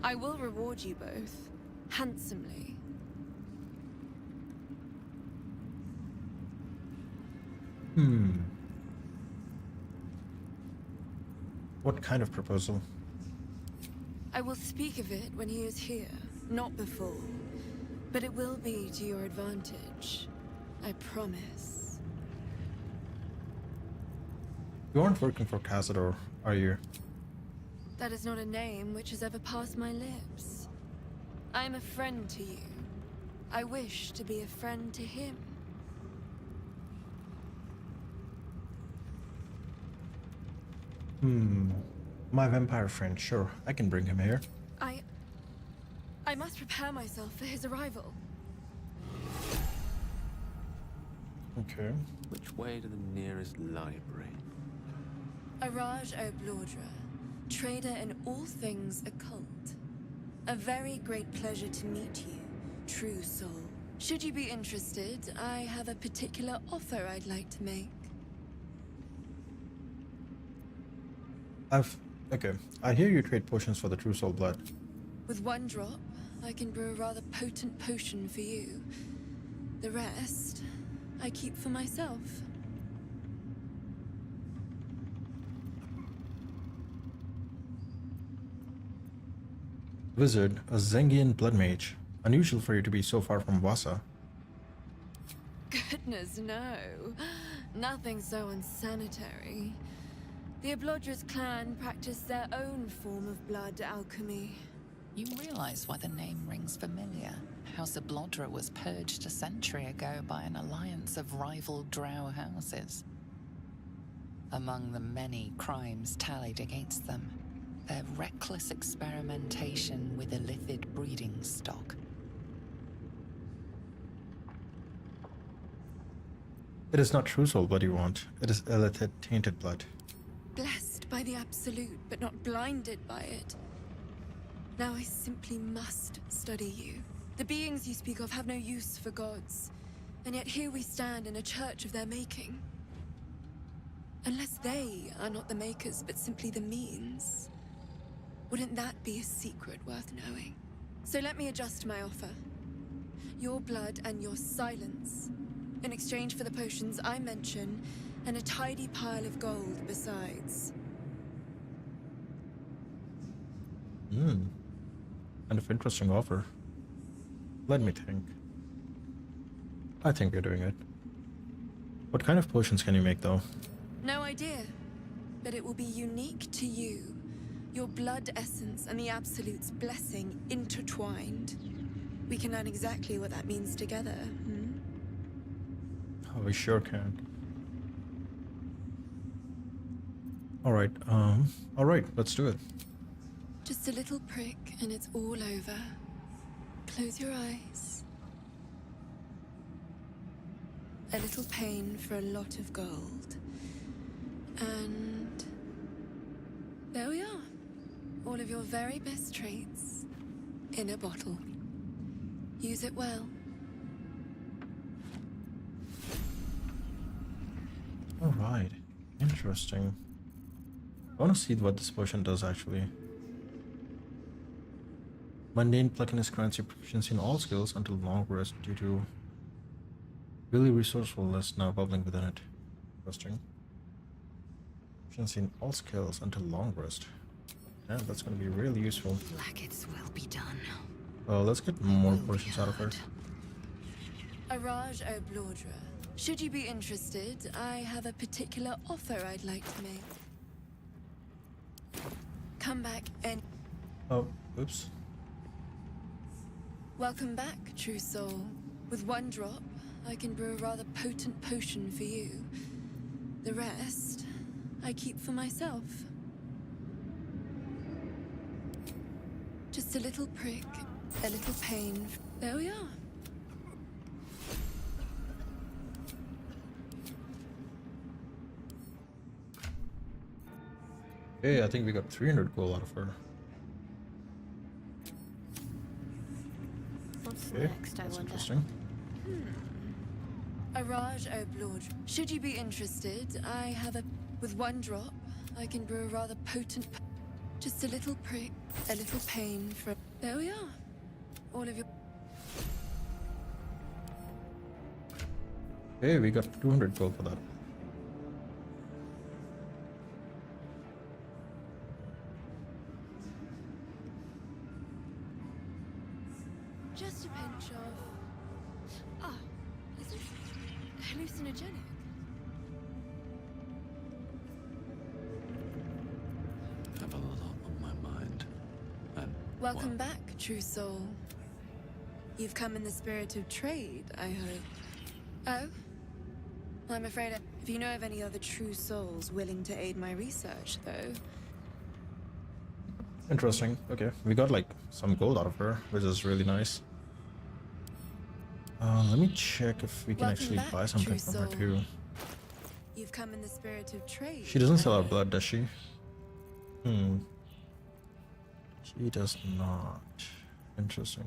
I will reward you both, handsomely. What kind of proposal? I will speak of it when he is here, not before. But it will be to your advantage. I promise. You aren't working for Cazador, are you? That is not a name which has ever passed my lips. I am a friend to you. I wish to be a friend to him. My vampire friend, sure, I can bring him here. I must prepare myself for his arrival. Okay. Which way to the nearest library? Araj O'Blaudra, trader in all things occult. A very great pleasure to meet you, true soul. Should you be interested, I have a particular offer I'd like to make. Okay. I hear you trade potions for the true soul blood. With one drop, I can brew a rather potent potion for you. The rest, I keep for myself. Wizard, a Zengian blood mage. Unusual for you to be so far from Vasa. Goodness, no. Nothing so unsanitary. The Oblodra's clan practice their own form of blood alchemy. You realize why the name rings familiar? House Oblodra was purged a century ago by an alliance of rival drow houses. Among the many crimes tallied against them, their reckless experimentation with illithid breeding stock. It is not true soul blood you want. It is illithid tainted blood. Blessed by the Absolute, but not blinded by it. Now I simply must study you. The beings you speak of have no use for gods, and yet here we stand in a church of their making. Unless they are not the makers, but simply the means, wouldn't that be a secret worth knowing? So let me adjust my offer. Your blood and your silence, in exchange for the potions I mention, and a tidy pile of gold besides. Kind of interesting offer. Let me think. I think we're doing it. What kind of potions can you make, though? No idea, but it will be unique to you. Your blood essence and the Absolute's blessing intertwined. We can learn exactly what that means together, Oh, we sure can. Alright, let's do it. Just a little prick and it's all over. Close your eyes. A little pain for a lot of gold. And there we are. All of your very best traits in a bottle. Use it well. Alright, interesting. I want to see what this potion does actually. Mundane pluckiness grants you proficiency in all skills until long rest due to really resourcefulness now bubbling within it. Interesting. Proficiency in all skills until long rest. Yeah, that's going to be really useful. Like its will be done. Well, let's get more potions out of her. Araj O'Blaudra. Should you be interested, I have a particular offer I'd like to make. Come back and... Oh, oops. Welcome back, true soul. With one drop, I can brew a rather potent potion for you. The rest, I keep for myself. Just a little prick, a little pain. There we are. Hey, I think we got 300 gold out of her. What's Okay, next, I that's wonder? interesting. Araj O'Blaudra. Should you be interested, I have a... With one drop, I can brew a rather potent... Just a little prick, a little pain for... There we are. All of your... Hey, we got 200 gold for that. Just a pinch of... Ah, is this hallucinogenic? Have a lot on my Welcome back, true soul. You've come in the spirit of trade, I hope. Oh? Well, I'm afraid if you know of any other true souls willing to aid my research, though. Interesting. Okay, we got like some gold out of her, which is really nice. Let me check if we can Welcome actually back, buy something true from her soul. too. You've come in the spirit of trade. She doesn't sell out blood, does she? She does not. Interesting.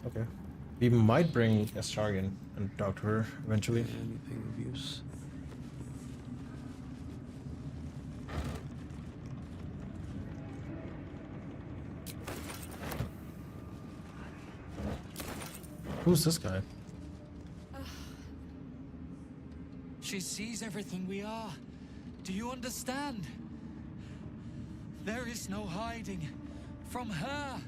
Okay. We might bring Astarion and talk to her eventually. Anything of use? Who's this guy? She sees everything we are. Do you understand? There is no hiding from her.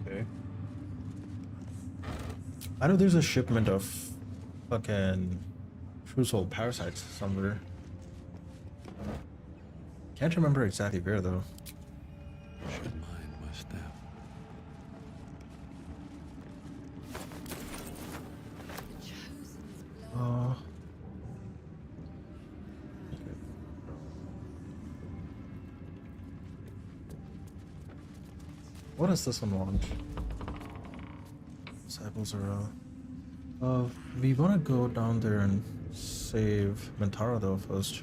Okay. I know there's a shipment of fucking true soul parasites somewhere. Can't remember exactly where though. Should mind my staff. What does this one want? Disciples are we wanna go down there and save Minthara though first.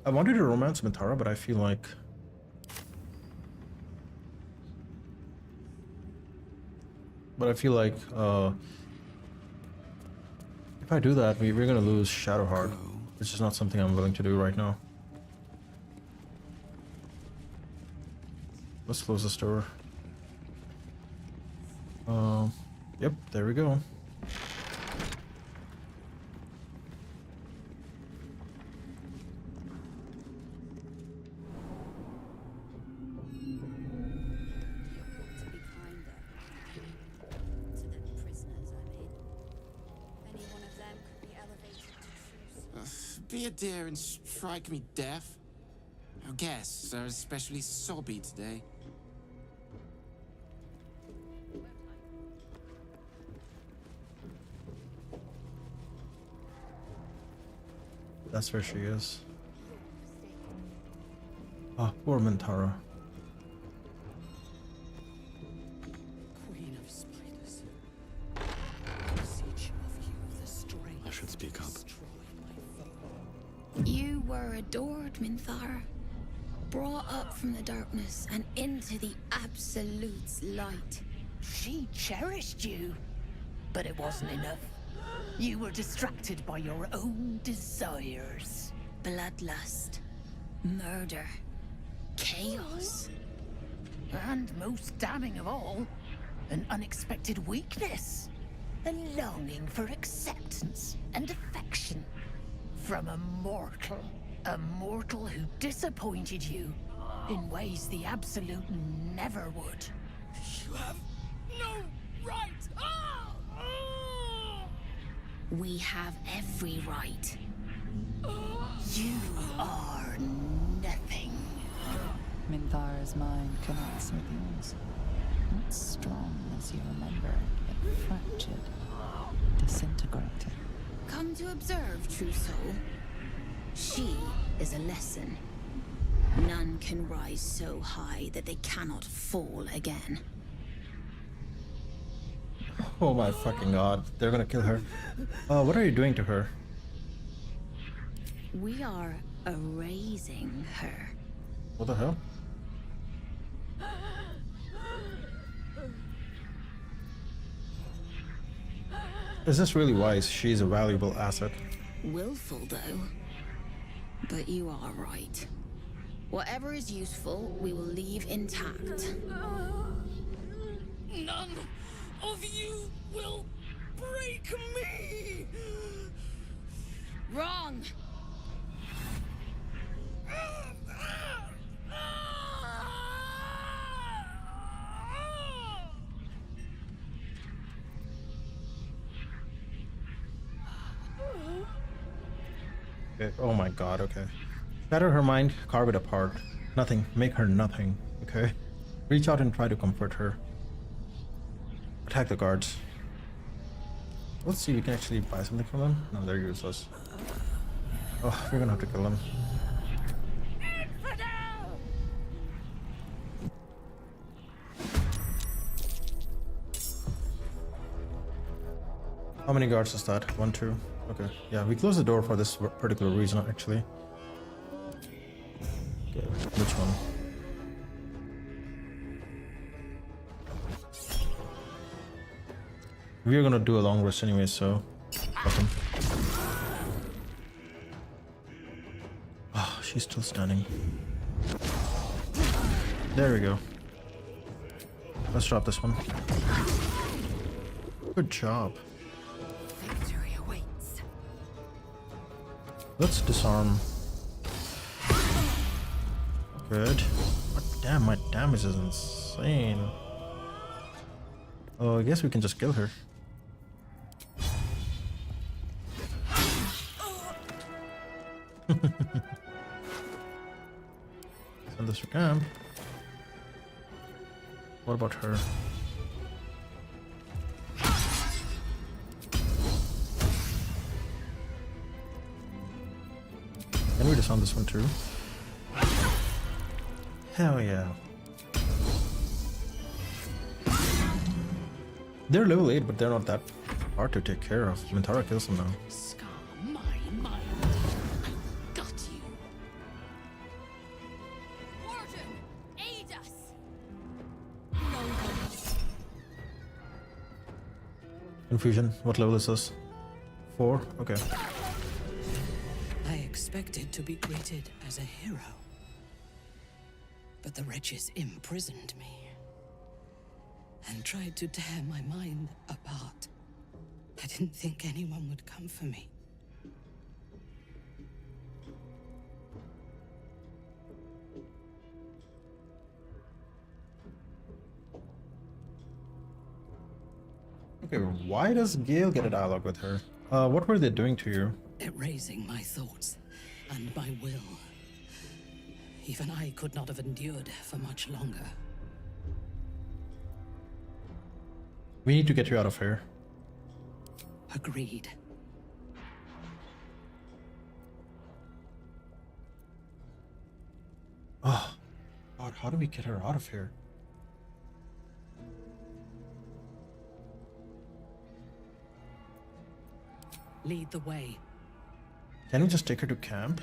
I wanted to romance Minthara, but I feel like if I do that, we're gonna lose Shadowheart, which is not something I'm willing to do right now. Let's close this door. Yep, there we go. Be a dear and strike me deaf. Our guests are especially sobby today. That's where she is. Ah, poor Minthara. Queen of spiders. Beseech of you the strength. I should speak up. You were adored, Minthara. Brought up from the darkness and into the Absolute's light. She cherished you, but it wasn't enough. You were distracted by your own desires. Bloodlust, murder, chaos. And most damning of all, an unexpected weakness. A longing for acceptance and affection. From a mortal who disappointed you in ways the Absolute never would. You have no right. We have every right. You are nothing. Minthara's mind connects with yours. Not strong as you remember, but fractured, disintegrated. Come to observe, true soul. She is a lesson. None can rise so high that they cannot fall again. Oh my fucking god, they're gonna kill her. What are you doing to her? We are erasing her. What the hell? Is this really wise? She's a valuable asset. Willful, though. But you are right. Whatever is useful, we will leave intact. None of you will break me! Wrong! Okay. Oh my god, okay. Shatter her mind, carve it apart. Nothing. Make her nothing. Okay. Reach out and try to comfort her. Attack the guards. Let's see if we can actually buy something from them. No, they're useless. Oh, we're gonna have to kill them. How many guards is that? 1, 2. Okay. Yeah, we closed the door for this particular reason, actually. Okay, which one? We're gonna do a long rest anyway, so fuck him. Oh, she's still standing. There we go. Let's drop this one. Good job. Victory awaits. Let's disarm. Good. But damn, my damage is insane. Oh, I guess we can just kill her. Send this to camp. What about her? Can we disarm this one too? Hell yeah. They're level 8, but they're not that hard to take care of. Minthara kills them now. Scar my mind. I got you. Warden, aid us. Confusion. What level is this? 4? Okay. I expected to be greeted as a hero. But the wretches imprisoned me and tried to tear my mind apart. I didn't think anyone would come for me. Okay, why does Gale get a dialogue with her? What were they doing to you? Erasing my thoughts and my will. Even I could not have endured for much longer. We need to get you out of here. Agreed. Oh, God, how do we get her out of here? Lead the way. Can we just take her to camp?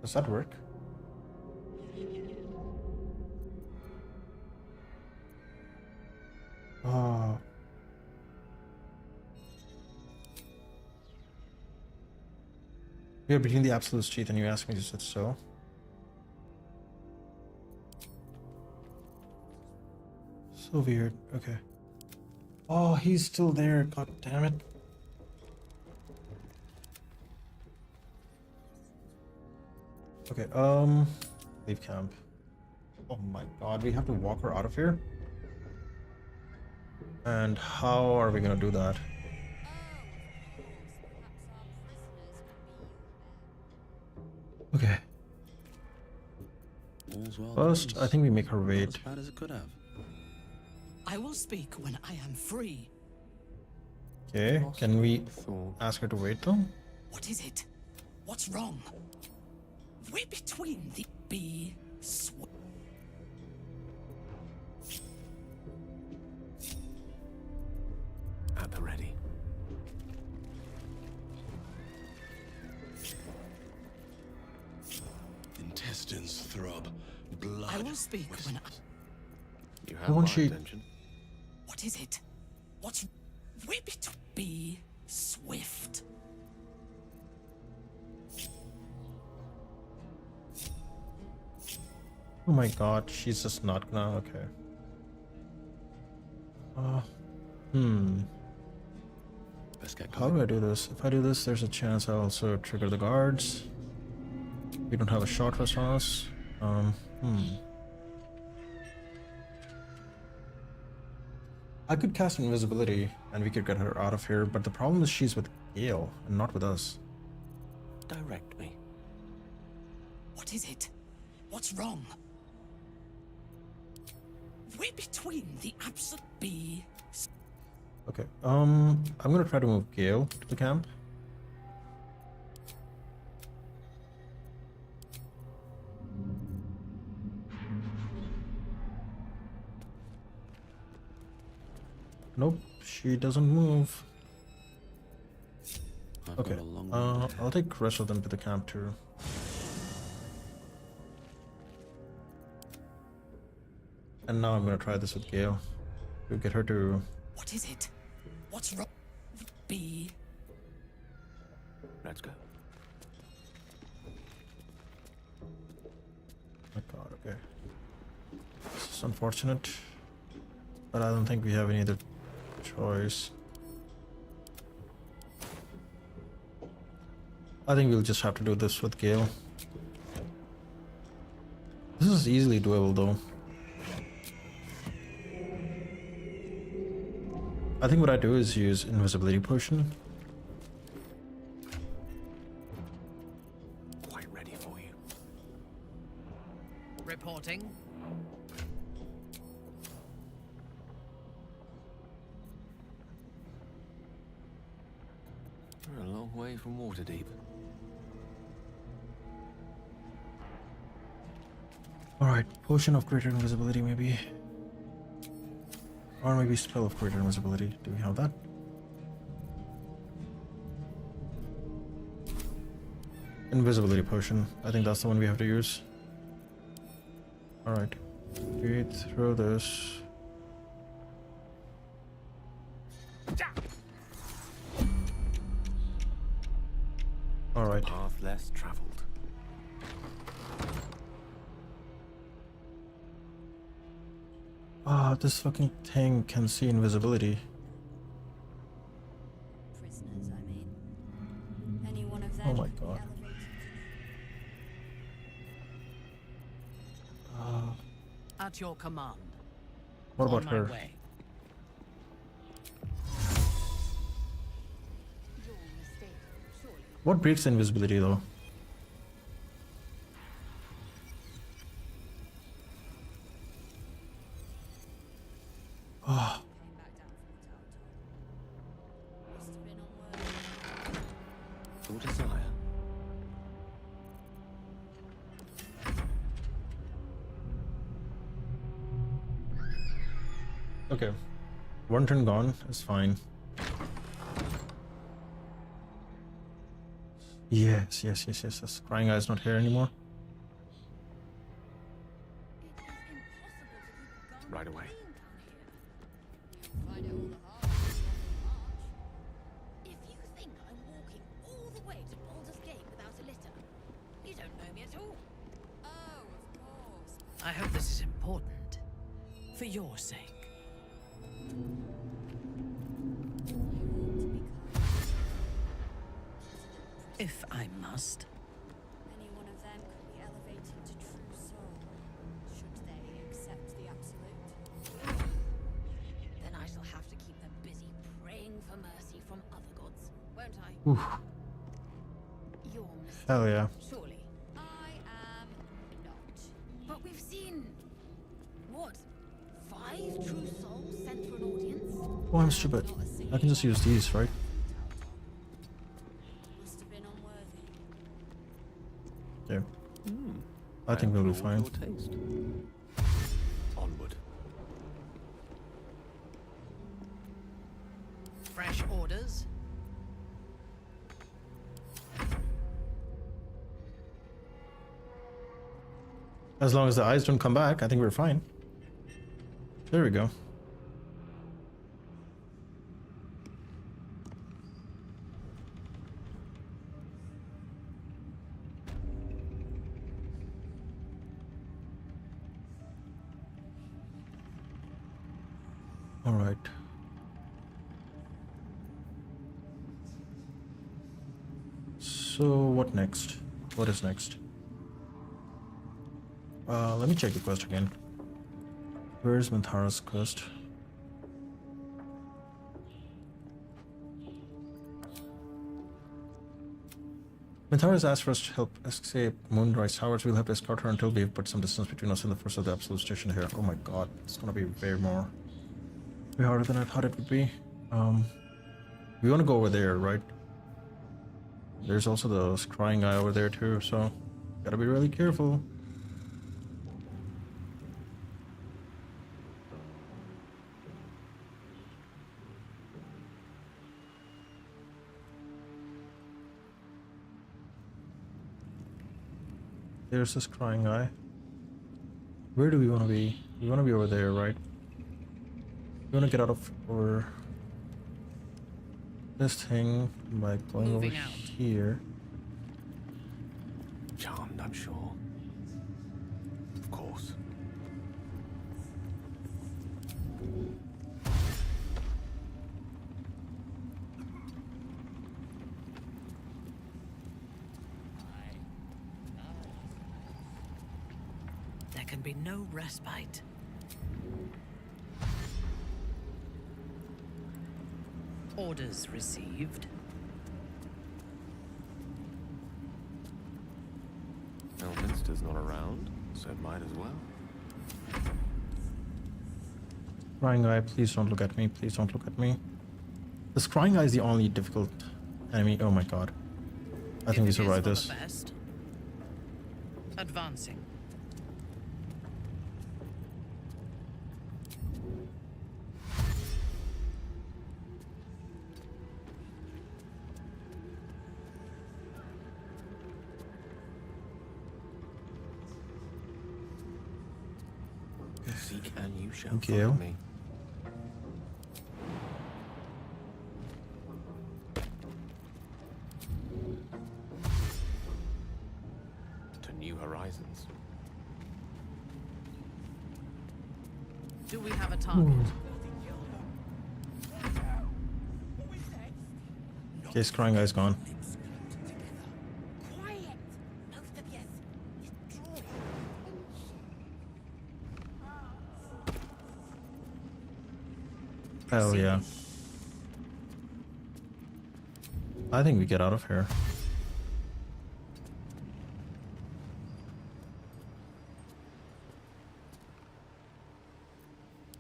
Does that work? Oh. We are between the absolute teeth and you ask me to sit still. So weird. Okay. Oh, he's still there. God damn it. Okay, leave camp. Oh my god, we have to walk her out of here? And how are we gonna do that? Okay. First, I think we make her wait. As bad as it could have. I will speak when I am free. Okay, can we ask her to wait though? What is it? What's wrong? We're between the bee At the ready. Intestines throb. Blood. I will speak when I... You have my attention. What is it? What's... We're between... Be swift. Oh my god, she's just not gonna... Okay. How do I do this? If I do this, there's a chance I'll also trigger the guards. We don't have a short rest on us. I could cast invisibility and we could get her out of here, but the problem is she's with Gale and not with us. Direct me. What is it? What's wrong? We're between the absolute B. Okay, I'm gonna try to move Gale to the camp. Nope, she doesn't move. Okay, I'll take the rest of them to the camp too. And now I'm gonna try this with Gale to get her to. What is it? What's wrong? B. Let's go. My god, okay. This is unfortunate, but I don't think we have any other choice. I think we'll just have to do this with Gale. This is easily doable though. I think what I do is use invisibility potion. Quite ready for you. Reporting. We're a long way from Waterdeep. Alright, potion of greater invisibility maybe. Or maybe spell of greater invisibility. Do we have that? Invisibility potion. I think that's the one we have to use. Alright. We throw this. Alright. Path less traveled. Ah, this fucking thing can see invisibility. Prisoners, I mean. Any one of them Oh my could be god. elevated. At your command. What about On my her? way. What breaks invisibility though? Ah. Your desire. Okay. One turn gone is fine. Yes. Crying Eye's not here anymore. Right away. If you think I'm walking all the way to Baldur's Gate without a litter, you don't know me at all. Oh, of course. I hope this is important. For your sake. If I must. Any one of them could be elevated to true soul, should they accept the absolute. Then I shall have to keep them busy praying for mercy from other gods, won't I? Oof. Your mistake. Hell yeah. Surely. I am not. But we've seen... what? 5 true souls sent for an audience? Oh, I'm stupid. I can just use these, right? Must have been unworthy. Yeah. I think we'll be fine. Taste. Onward. Fresh orders. As long as the eyes don't come back, I think we're fine. There we go. All right. So what next? What is next? Let me check the quest again. Where's Minthara's quest? Minthara has asked for us to help escape Moonrise Towers. We'll have to escort her until we've put some distance between us and the first of the Absolute Station here. Oh my god, it's gonna be way harder than I thought it would be. We want to go over there, right? There's also the scrying guy over there too, so gotta be really careful. There's this crying guy. Where do we want to be? We want to be over there, right? We want to get out of over this thing by going over here. Charmed, I'm sure. Of course. There can be no respite. Orders received. Elminster's not around, so it might as well. Scrying guy, please don't look at me. Please don't look at me. The scrying guy is the only difficult enemy. Oh my god. I think we survived this. Advancing. Seek and you shall Thank you. find me. To new horizons. Do we have a target? Okay, scrying guy's gone. Hell yeah. I think we get out of here.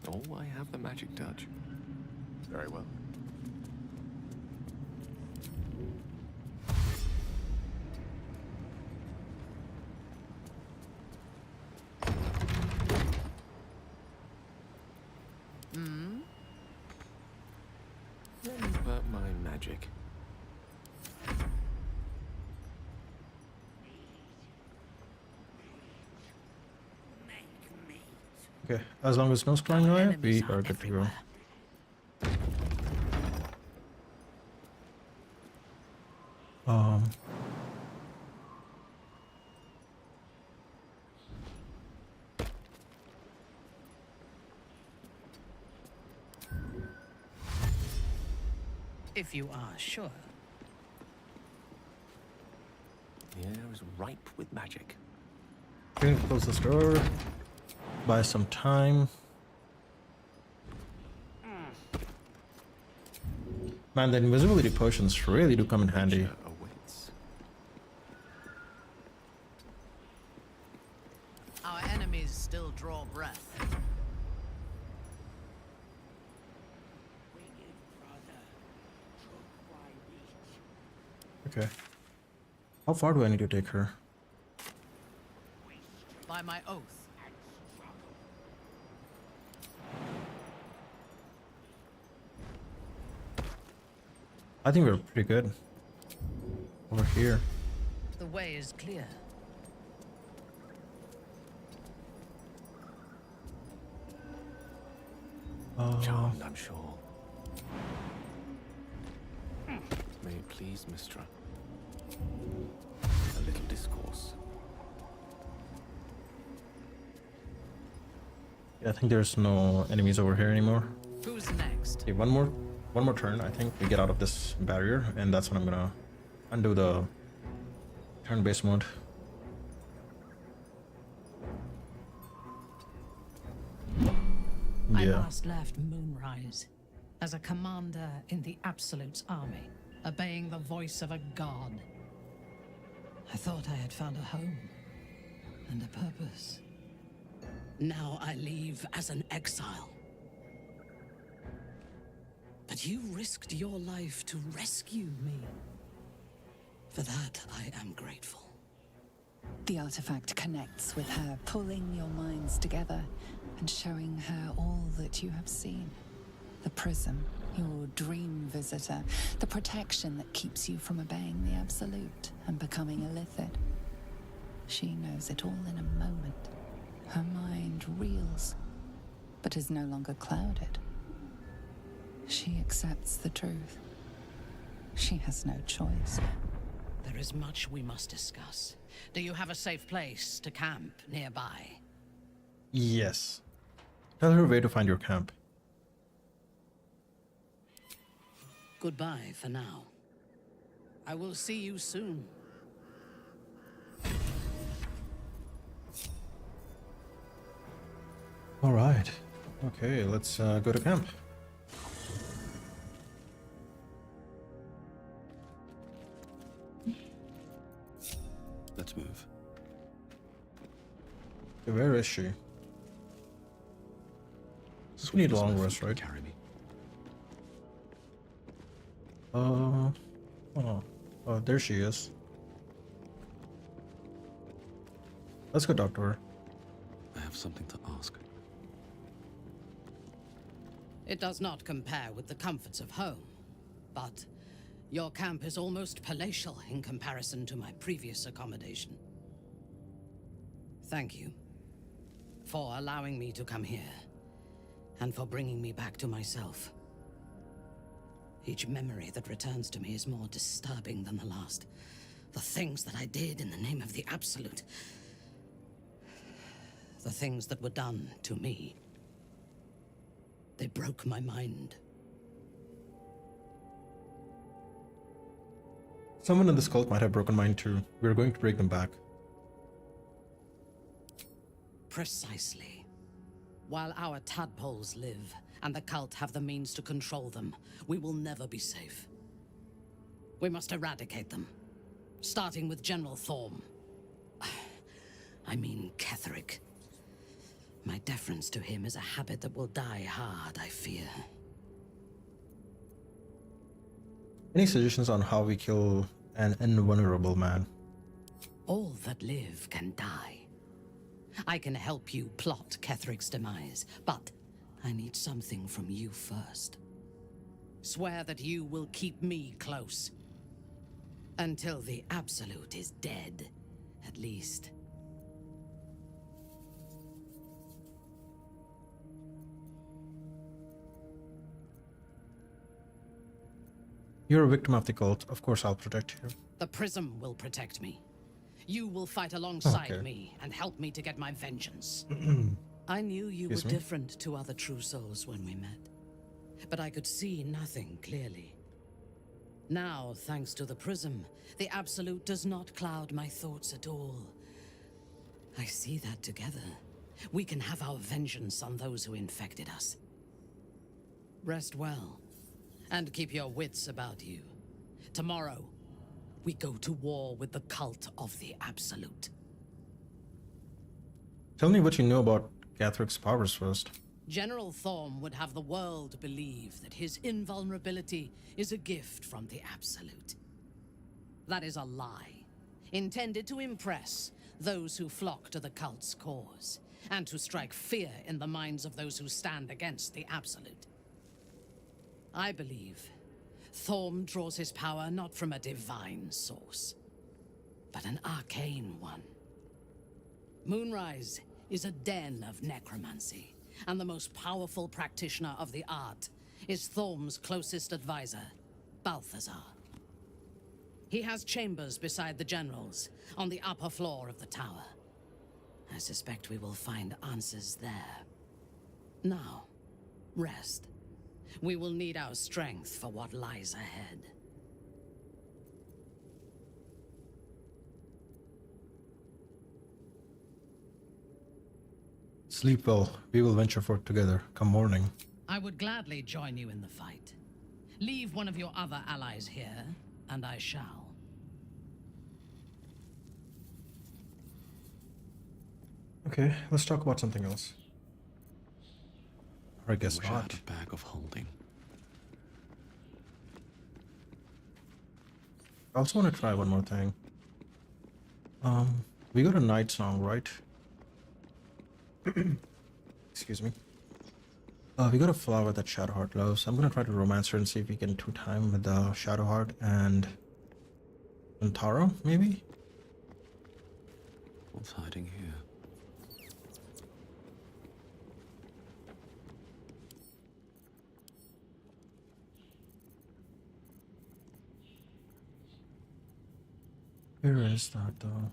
Oh, I have the magic touch. Very well. But my magic. Okay, as long as no scrying guy, we are good to go. If you are sure. The air is ripe with magic. Going to close this door. Buy some time. Man, the invisibility potions really do come in handy. Our enemies still draw breath. Okay. How far do I need to take her? By my oath. I think we're pretty good. Over here. The way is clear. Charmed, I'm sure. May it please, Mistra. A little discourse. Yeah, I think there's no enemies over here anymore. Who's next? Okay, one more turn. I think we get out of this barrier, and that's when I'm gonna undo the turn-based mode. I Yeah. last left Moonrise as a commander in the Absolute's army, obeying the voice of a god. I thought I had found a home and a purpose. Now I leave as an exile. But you risked your life to rescue me. For that, I am grateful. The artifact connects with her, pulling your minds together and showing her all that you have seen. The prism, your dream visitor, the protection that keeps you from obeying the Absolute and becoming a Lithid. She knows it all in a moment. Her mind reels, but is no longer clouded. She accepts the truth. She has no choice. There is much we must discuss. Do you have a safe place to camp nearby? Yes. Tell her where to find your camp. Goodbye for now. I will see you soon. All right. Okay, let's go to camp. Let's move. Okay, where is she? We need a long rest, right? Carry me. Oh, there she is. Let's go talk to her. I have something to ask. It does not compare with the comforts of home, but your camp is almost palatial in comparison to my previous accommodation. Thank you for allowing me to come here, and for bringing me back to myself. Each memory that returns to me is more disturbing than the last. The things that I did in the name of the Absolute. The things that were done to me. They broke my mind. Someone in this cult might have broken mine too. We're going to break them back. Precisely. While our tadpoles live, and the cult have the means to control them, we will never be safe. We must eradicate them. Starting with General Thorm. I mean Ketheric. My deference to him is a habit that will die hard, I fear. Any suggestions on how we kill an invulnerable man? All that live can die. I can help you plot Ketheric's demise, but I need something from you first. Swear that you will keep me close. Until the Absolute is dead, at least. You're a victim of the cult. Of course I'll protect you. The Prism will protect me. You will fight alongside Okay. me and help me to get my vengeance. I knew you were Excuse me? different to other true souls when we met, but I could see nothing clearly. Now, thanks to the Prism, the Absolute does not cloud my thoughts at all. I see that together, we can have our vengeance on those who infected us. Rest well, and keep your wits about you. Tomorrow, we go to war with the cult of the Absolute. Tell me what you know about Ketheric's powers first. General Thorm would have the world believe that his invulnerability is a gift from the Absolute. That is a lie, intended to impress those who flock to the cult's cause, and to strike fear in the minds of those who stand against the Absolute. I believe Thorm draws his power not from a divine source, but an arcane one. Moonrise is a den of necromancy, and the most powerful practitioner of the art is Thorm's closest advisor, Balthazar. He has chambers beside the generals, on the upper floor of the tower. I suspect we will find answers there. Now, rest. We will need our strength for what lies ahead. Sleep well. We will venture forth together come morning. I would gladly join you in the fight. Leave one of your other allies here, and I shall. Okay, let's talk about something else. Or I guess wish I not. had a bag of holding. I also want to try one more thing. We got a night song, right? Excuse me. We got a flower that Shadowheart loves. I'm gonna try to romance her and see if we can two-time with Shadowheart and Minthara, maybe? What's hiding here? Where is that though?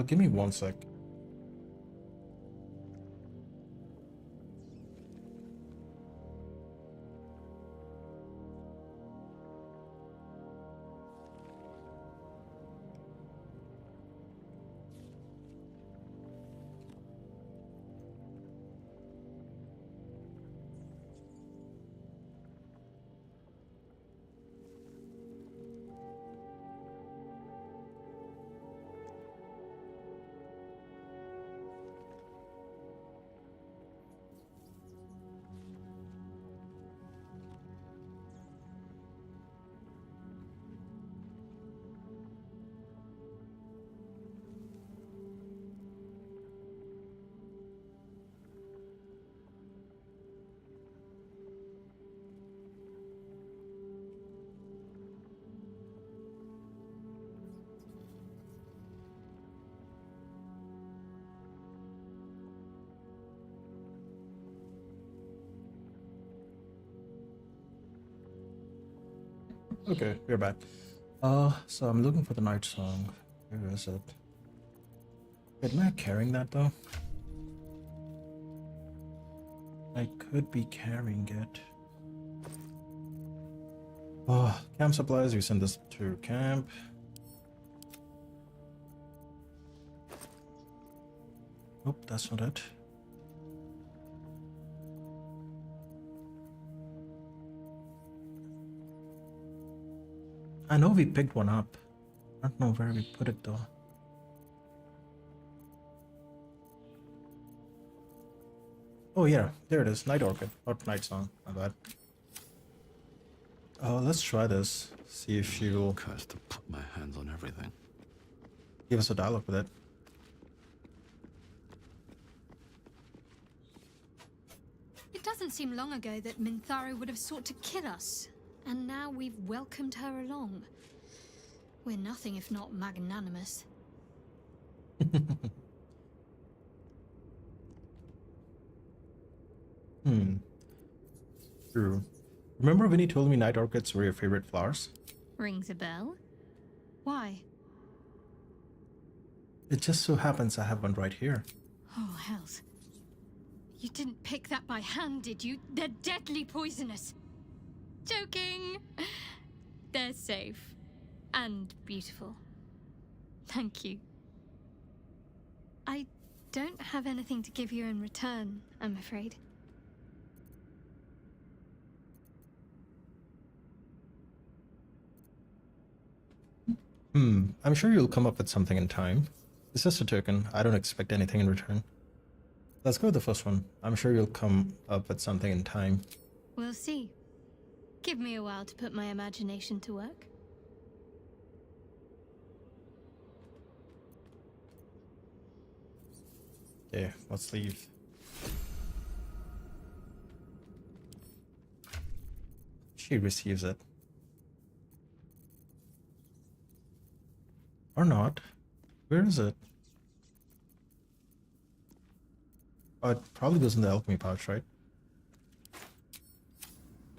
Give me 1 sec. Okay, we're back. So I'm looking for the night song. Where is it? Wait, am I carrying that though? I could be carrying it. Oh, camp supplies, we send this to camp. Nope, that's not it. I know we picked one up. I don't know where we put it though. Oh yeah, there it is. Night Orchid, not Night Song. My bad. Let's try this. See if she will Cursed to put my hands on everything. give us a dialogue with it. It doesn't seem long ago that Minthara would have sought to kill us, and now we've welcomed her along. We're nothing if not magnanimous. True. Remember when you told me night orchids were your favorite flowers? Rings a bell? Why? It just so happens I have one right here. Oh, hells. You didn't pick that by hand, did you? They're deadly poisonous. Joking. They're safe. And beautiful. Thank you. I don't have anything to give you in return, I'm afraid. I'm sure you'll come up with something in time. It's just a token. I don't expect anything in return. Let's go with the first one. I'm sure you'll come up with something in time. We'll see. Give me a while to put my imagination to work. Okay, let's leave. She receives it. Or not. Where is it? Oh, it probably goes in the alchemy pouch, right?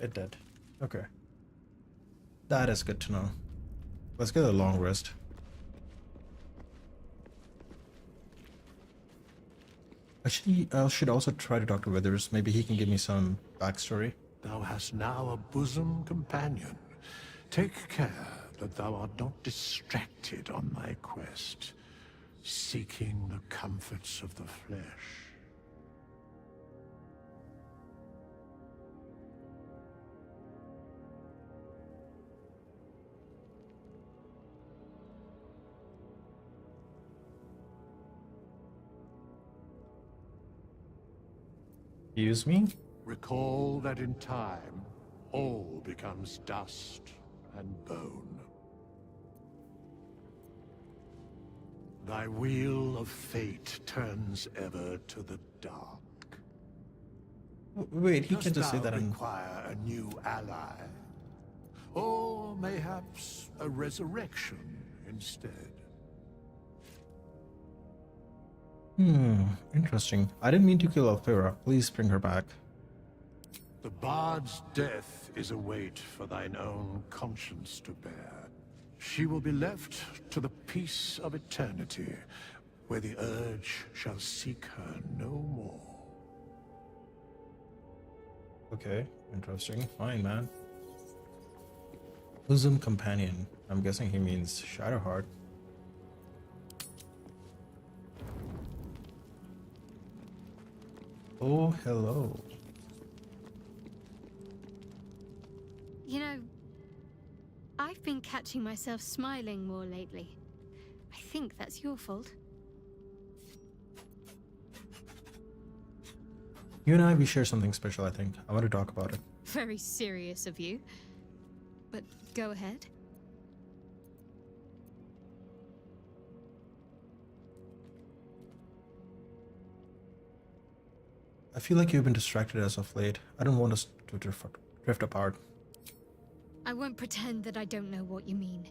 It did. Okay. That is good to know. Let's get a long rest. Actually, I should also try to talk to Withers. Maybe he can give me some backstory. Thou hast now a bosom companion. Take care that thou art not distracted on thy quest, seeking the comforts of the flesh. Excuse me? Recall that in time, all becomes dust and bone. Thy wheel of fate turns ever to the dark. Wait, he can just say Dost thou that in... require a new ally? Or mayhaps a resurrection instead? Interesting. I didn't mean to kill Alfira. Please bring her back. The bard's death is a weight for thine own conscience to bear. She will be left to the peace of eternity, where the urge shall seek her no more. Okay, interesting. Fine, man. Bosom companion. I'm guessing he means Shadowheart. Oh, hello. You know, I've been catching myself smiling more lately. I think that's your fault. You and I, we share something special, I think. I want to talk about it. Very serious of you. But go ahead. I feel like you've been distracted as of late. I don't want us to drift apart. I won't pretend that I don't know what you mean.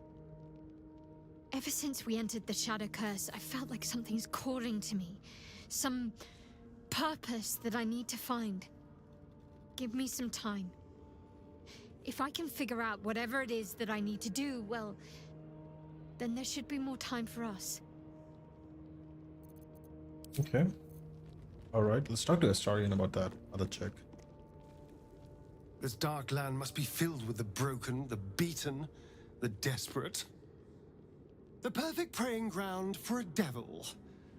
Ever since we entered the Shadow Curse, I felt like something's calling to me. Some purpose that I need to find. Give me some time. If I can figure out whatever it is that I need to do, well, then there should be more time for us. Okay. Alright, let's talk to Astarion about that other chick. This dark land must be filled with the broken, the beaten, the desperate. The perfect preying ground for a devil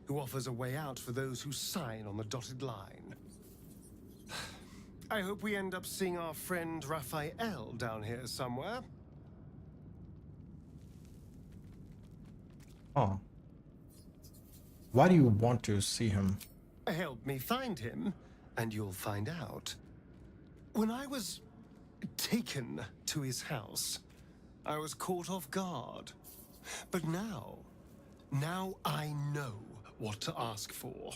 who offers a way out for those who sign on the dotted line. I hope we end up seeing our friend Raphael down here somewhere. Oh. Why do you want to see him? Help me find him, and you'll find out. When I was taken to his house, I was caught off guard. But now I know what to ask for.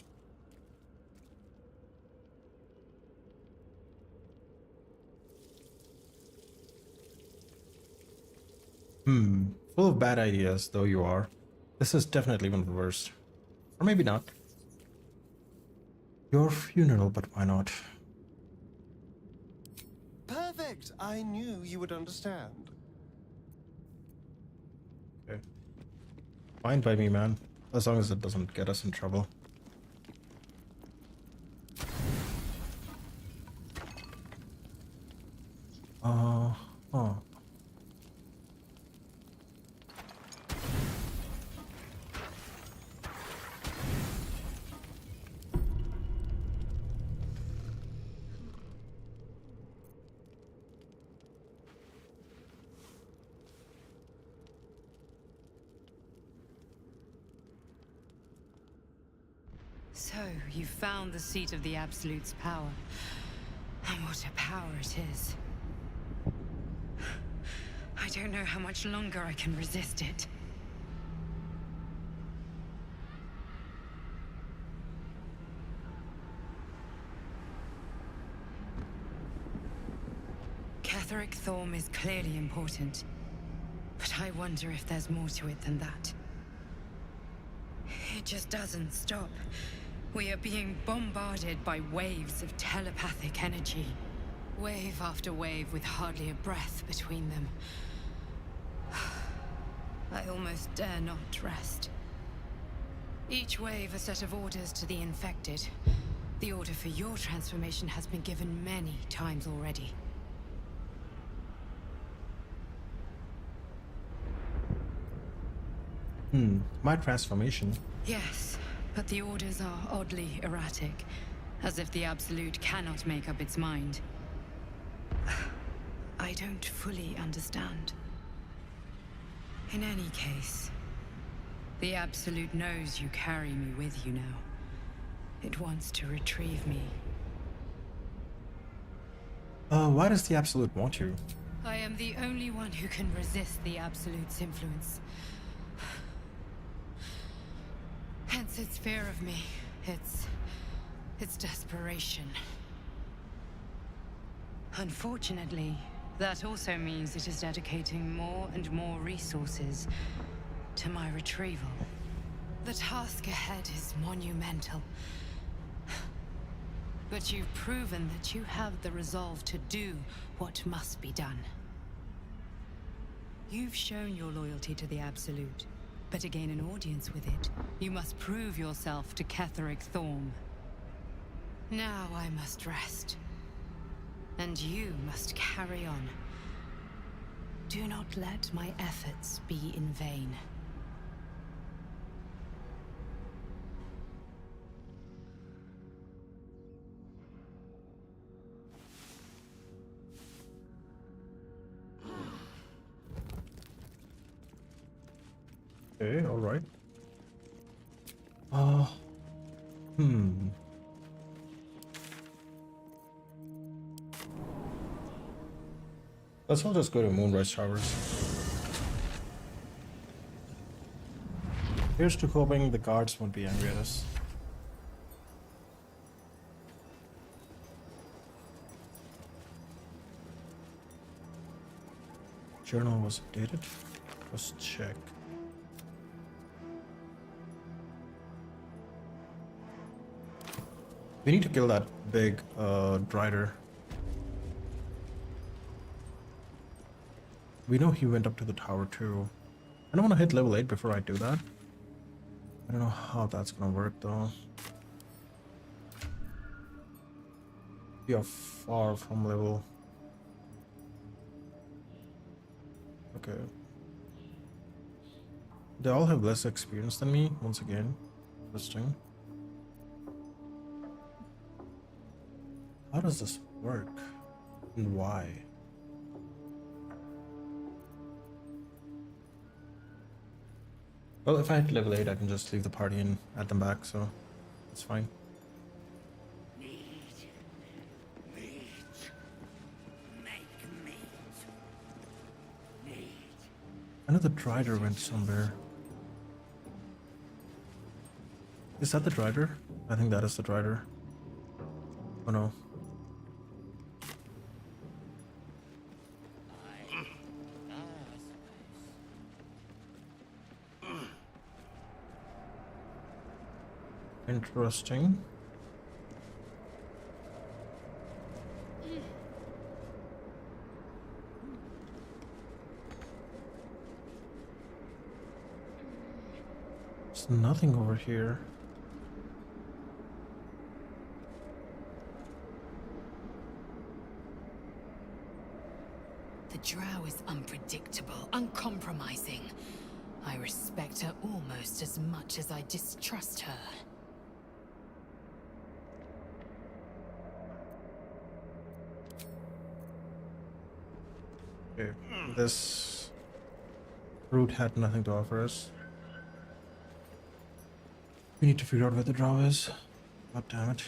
Full of bad ideas, though you are. This is definitely one of the worst. Or maybe not. Your funeral, but why not? Perfect! I knew you would understand. Okay. Fine by me, man. As long as it doesn't get us in trouble. Oh. So, you found the seat of the Absolute's power. And what a power it is. I don't know how much longer I can resist it. Ketheric Thorm is clearly important. But I wonder if there's more to it than that. It just doesn't stop. We are being bombarded by waves of telepathic energy. Wave after wave with hardly a breath between them. I almost dare not rest. Each wave a set of orders to the infected. The order for your transformation has been given many times already. My transformation. Yes, but the orders are oddly erratic, as if the Absolute cannot make up its mind. I don't fully understand. In any case, the Absolute knows you carry me with you now. It wants to retrieve me. Why does the Absolute want you? I am the only one who can resist the Absolute's influence. Hence its fear of me, its desperation. Unfortunately, that also means it is dedicating more and more resources to my retrieval. The task ahead is monumental. But you've proven that you have the resolve to do what must be done. You've shown your loyalty to the Absolute, but to gain an audience with it, you must prove yourself to Ketheric Thorm. Now I must rest. And you must carry on. Do not let my efforts be in vain. Okay, alright. Let's all just go to Moonrise Towers. Here's to hoping the guards won't be angry at us. Journal was updated. Let's check. We need to kill that big drider. We know he went up to the tower too. I don't want to hit level 8 before I do that. I don't know how that's gonna work though. We are far from level. Okay. They all have less experience than me, once again. Interesting. How does this work? And why? Well, if I hit level 8, I can just leave the party and add them back, so it's fine. I know the drider went somewhere. Is that the drider? I think that is the drider. Oh no. Interesting. There's nothing over here. The drow is unpredictable, uncompromising. I respect her almost as much as I distrust her. Okay, this route had nothing to offer us. We need to figure out where the drow is. God damn it.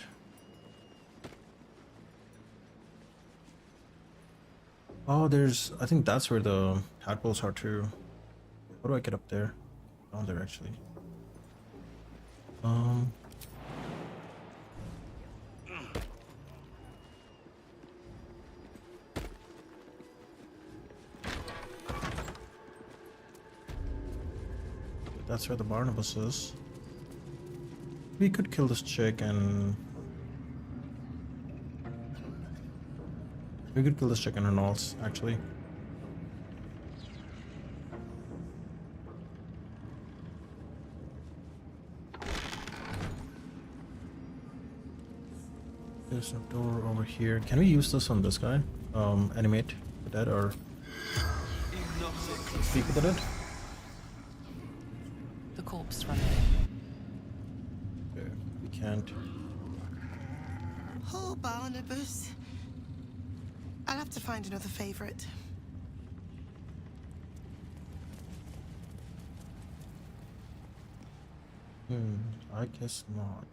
Oh, there's... I think that's where the tadpoles are too. How do I get up there? Down there, actually. That's where the Barnabas is. We could kill this chick and... We could kill this chick and her nulls, actually. There's a door over here. Can we use this on this guy? Animate the dead or speak with the dead? The corpse running. Okay, we can't. Oh, Barnabas. I'll have to find another favorite. I guess not.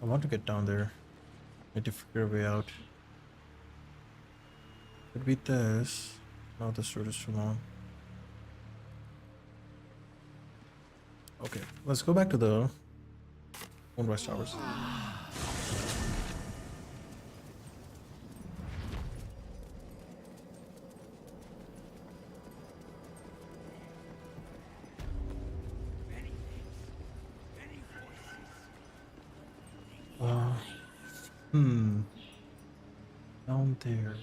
I want to get down there. Need to figure a way out. Could be this. No, this route is too long. Okay, let's go back to the Moonrise Towers. Down there.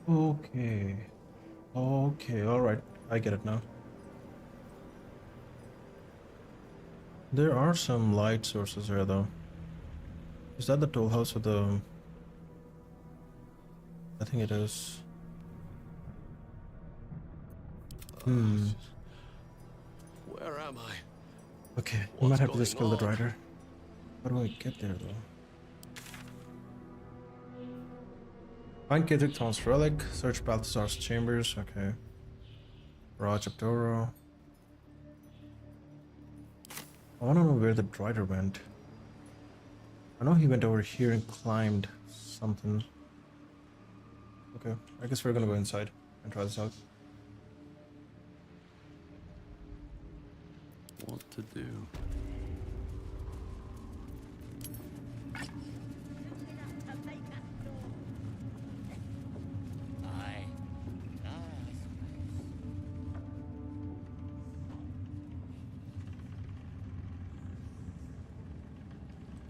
Okay. Okay, alright. I get it now. There are some light sources here though. Is that the toll house with the... I think it is. Where am I? Okay, we might have to just kill the drider. How do I get there though? Find Ketheric Thorm's relic, search Balthazar's chambers, okay. Raj Abdoro. I wanna know where the drider went. I know he went over here and climbed something. Okay, I guess we're gonna go inside and try this out. What to do?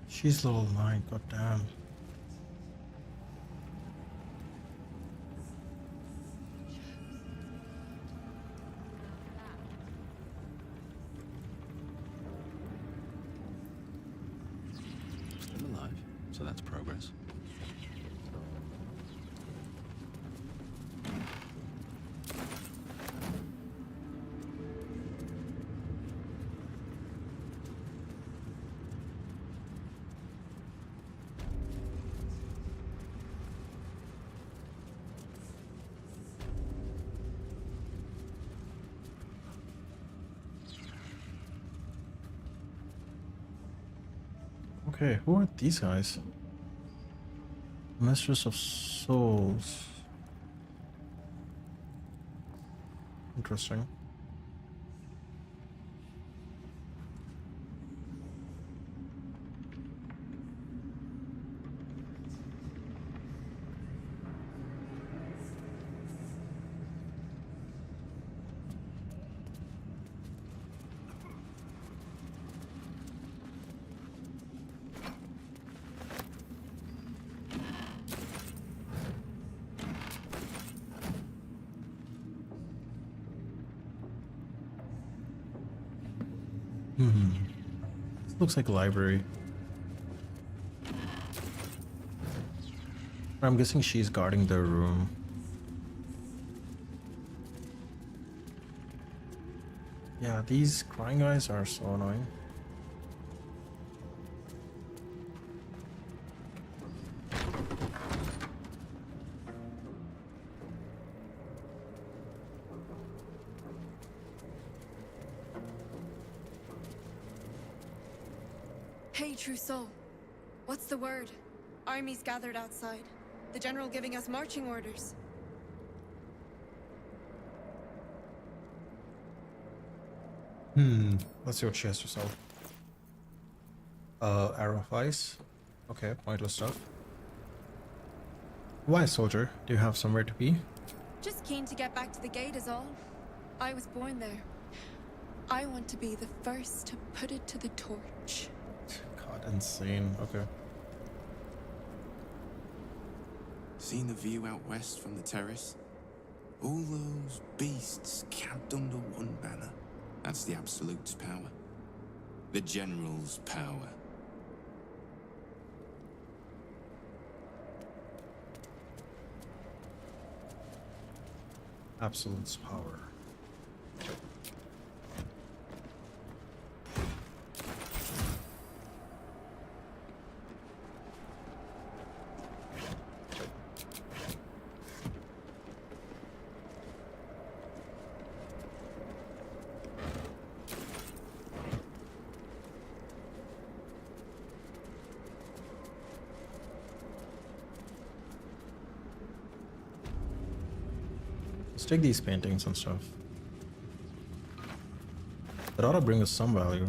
She's level 9, goddamn. Still alive, so that's progress. Okay, who are these guys? Mistress of Souls. Interesting. This looks like a library. I'm guessing she's guarding the room. Yeah, these crying guys are so annoying. Hey, true soul. What's the word? Armies gathered outside. The general giving us marching orders. Let's see what she has to sell. Arrow of ice. Okay, pointless stuff. Why, soldier? Do you have somewhere to be? Just keen to get back to the gate is all. I was born there. I want to be the first to put it to the torch. God, insane. Okay. Seen the view out west from the terrace? All those beasts camped under one banner. That's the Absolute's power. The General's power. Absolute's power. Let's take these paintings and stuff. That ought to bring us some value.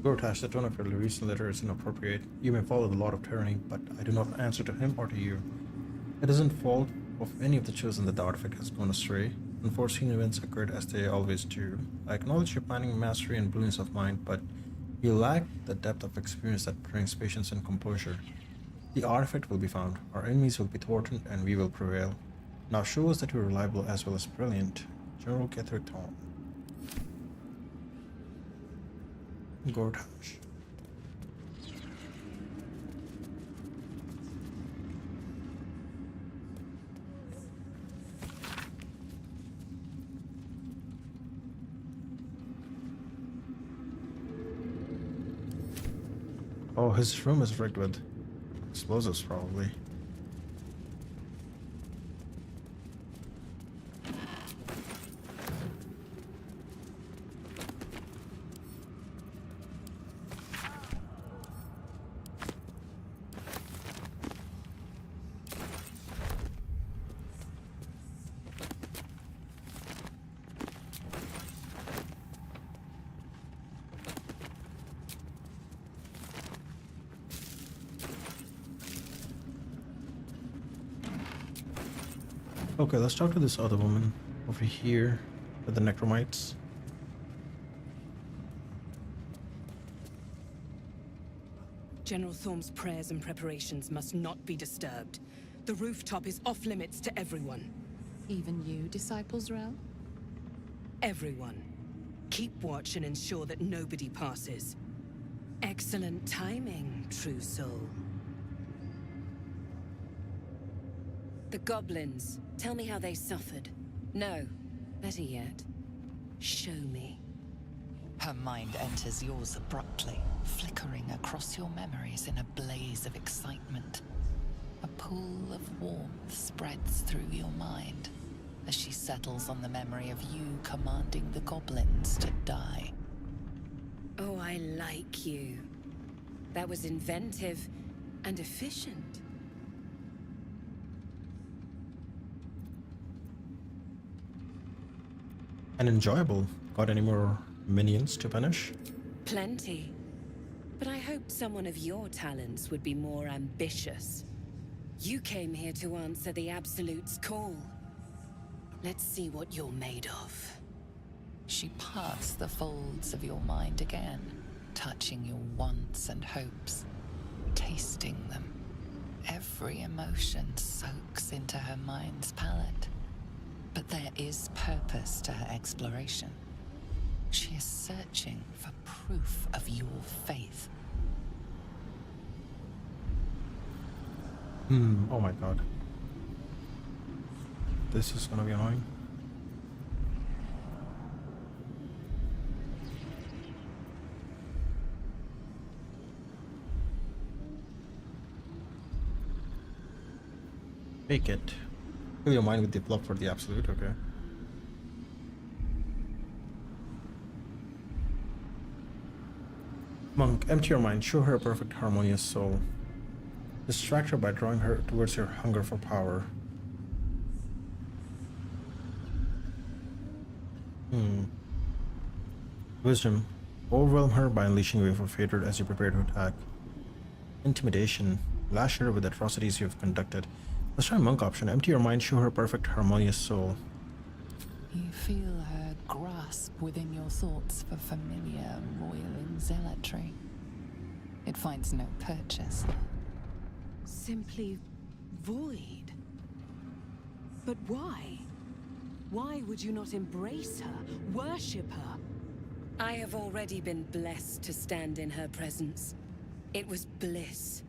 Gortash, the tone of your recent letter is inappropriate. You may follow the Lord of Tyranny, but I do not answer to him or to you. It isn't fault of any of the chosen that the artifact has gone astray. Unforeseen events occurred as they always do. I acknowledge your planning, mastery, and brilliance of mind, but you lack the depth of experience that brings patience and composure. The artifact will be found, our enemies will be thwarted, and we will prevail. Now show us that you're reliable as well as brilliant. General Ketheric Thorm. Gortash. Oh, his room is rigged with explosives, probably. Okay, let's talk to this other woman over here with the necromites. General Thorm's prayers and preparations must not be disturbed. The rooftop is off limits to everyone. Even you, Disciple Zrel? Everyone. Keep watch and ensure that nobody passes. Excellent timing, true soul. The goblins. Tell me how they suffered. No, better yet, show me. Her mind enters yours abruptly, flickering across your memories in a blaze of excitement. A pool of warmth spreads through your mind as she settles on the memory of you commanding the goblins to die. Oh, I like you. That was inventive and efficient. And enjoyable. Got any more minions to punish? Plenty. But I hoped someone of your talents would be more ambitious. You came here to answer the Absolute's call. Let's see what you're made of. She parts the folds of your mind again, touching your wants and hopes, tasting them. Every emotion soaks into her mind's palate. But there is purpose to her exploration. She is searching for proof of your faith. Oh my god. This is gonna be annoying. Fake it. Fill your mind with the love for the absolute, okay. Monk, empty your mind, show her a perfect harmonious soul. Distract her by drawing her towards your hunger for power. Wisdom, overwhelm her by unleashing wave of hatred as you prepare to attack. Intimidation, lash her with atrocities you have conducted. Let's try monk option, empty your mind, show her a perfect harmonious soul. You feel her grasp within your thoughts for familiar, roiling zealotry. It finds no purchase. Simply void. But why? Why would you not embrace her, worship her? I have already been blessed to stand in her presence. It was bliss.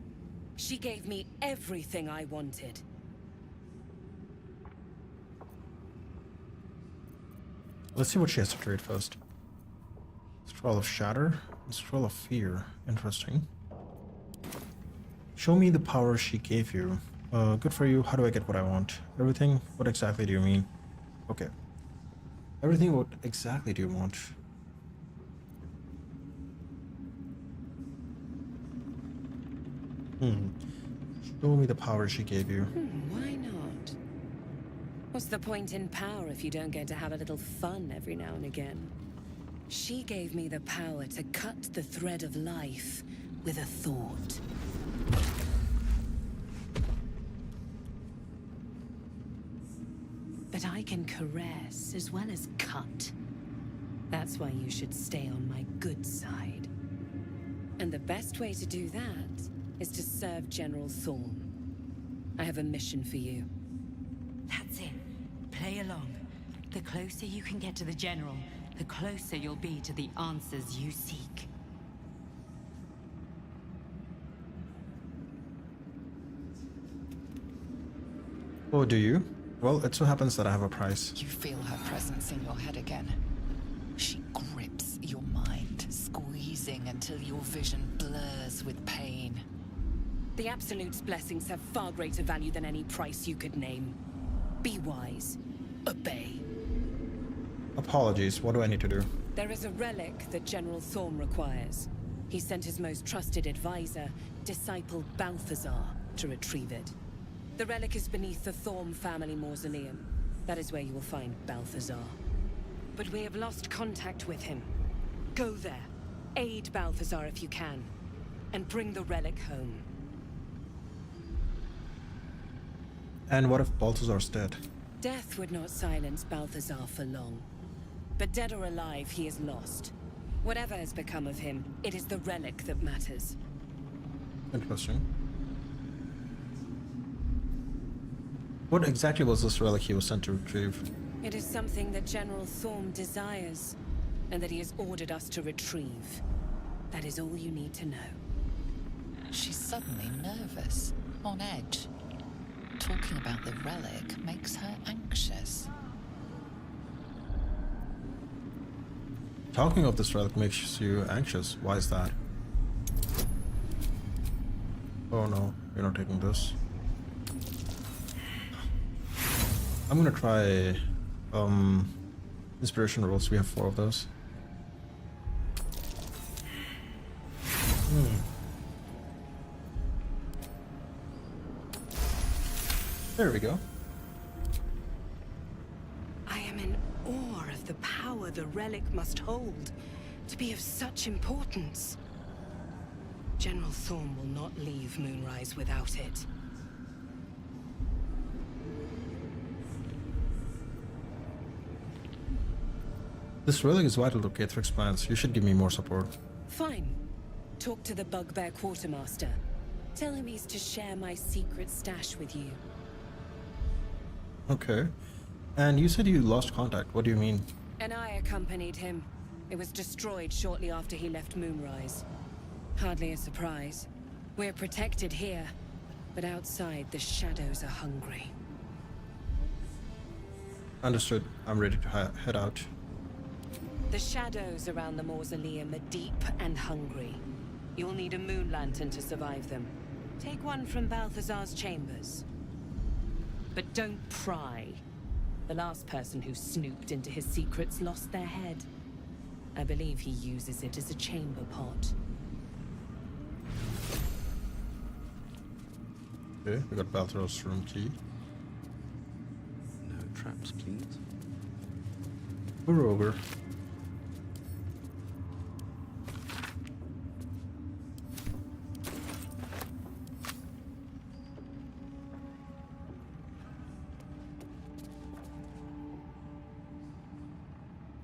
She gave me everything I wanted. Let's see what she has to trade first. Scroll of Shatter and Scroll of Fear. Interesting. Show me the power she gave you. Good for you. How do I get what I want? Everything? What exactly do you mean? Okay. Everything, what exactly do you want? Show me the power she gave you. Why not? What's the point in power if you don't get to have a little fun every now and again? She gave me the power to cut the thread of life with a thought. But I can caress as well as cut. That's why you should stay on my good side. And the best way to do that is to serve General Thorm. I have a mission for you. That's it. Play along. The closer you can get to the General, the closer you'll be to the answers you seek. Oh, do you? Well, it so happens that I have a price. You feel her presence in your head again. She grips your mind, squeezing until your vision blurs with pain. The Absolute's blessings have far greater value than any price you could name. Be wise. Obey. Apologies, what do I need to do? There is a relic that General Thorm requires. He sent his most trusted advisor, disciple Balthazar, to retrieve it. The relic is beneath the Thorm family mausoleum. That is where you will find Balthazar. But we have lost contact with him. Go there, aid Balthazar if you can, and bring the relic home. And what if Balthazar's dead? Death would not silence Balthazar for long. But dead or alive, he is lost. Whatever has become of him, it is the relic that matters. Interesting. What exactly was this relic he was sent to retrieve? It is something that General Thorm desires, and that he has ordered us to retrieve. That is all you need to know. She's suddenly nervous, on edge. Talking about the relic makes her anxious. Talking of this relic makes you anxious. Why is that? Oh no, you're not taking this. I'm gonna try inspiration rolls. We have 4 of those. There we go. I am in awe of the power the relic must hold to be of such importance. General Thorm will not leave Moonrise without it. This relic is vital to Ketheric's plans. You should give me more support. Fine. Talk to the Bugbear Quartermaster. Tell him he's to share my secret stash with you. Okay. And you said you lost contact. What do you mean? And I accompanied him. It was destroyed shortly after he left Moonrise. Hardly a surprise. We're protected here, but outside the shadows are hungry. Understood. I'm ready to head out. The shadows around the mausoleum are deep and hungry. You'll need a moon lantern to survive them. Take one from Balthazar's chambers. but don't pry. The last person who snooped into his secrets lost their head. I believe he uses it as a chamber pot. Okay, we got Baldur's room key. No traps, please. We're over.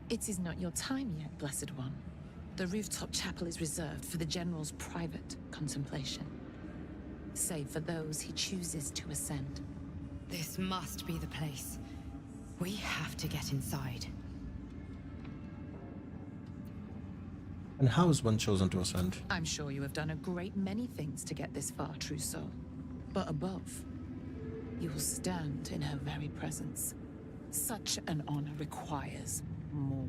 It is not your time yet, Blessed One. The rooftop chapel is reserved for the General's private contemplation, save for those he chooses to ascend. This must be the place. We have to get inside. And how is one chosen to ascend? I'm sure you have done a great many things to get this far, true soul. But above, you will stand in her very presence. Such an honor requires more.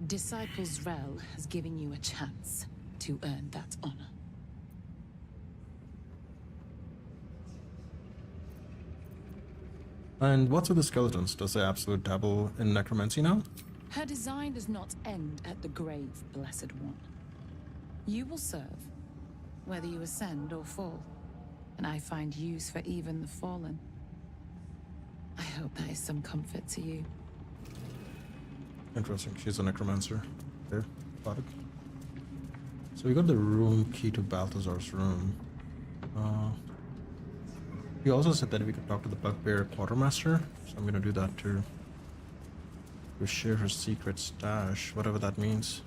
Disciples Rel has given you a chance to earn that honor. And what's with the skeletons? Does the Absolute dabble in necromancy now? Her design does not end at the grave, Blessed One. You will serve, whether you ascend or fall, and I find use for even the fallen. I hope that is some comfort to you. Interesting, she's a necromancer. Okay, got it. So we got the room key to Balthazar's room. He also said that we could talk to the Bugbear Quartermaster, so I'm gonna do that too. To share her secret stash, whatever that means.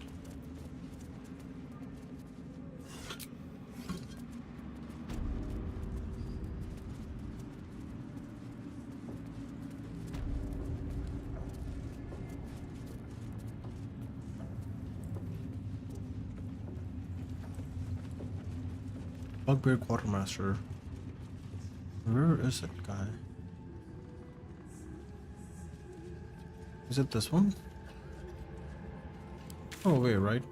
Bugbear Quartermaster. Where is that guy? Is it this one? Oh, wait, right?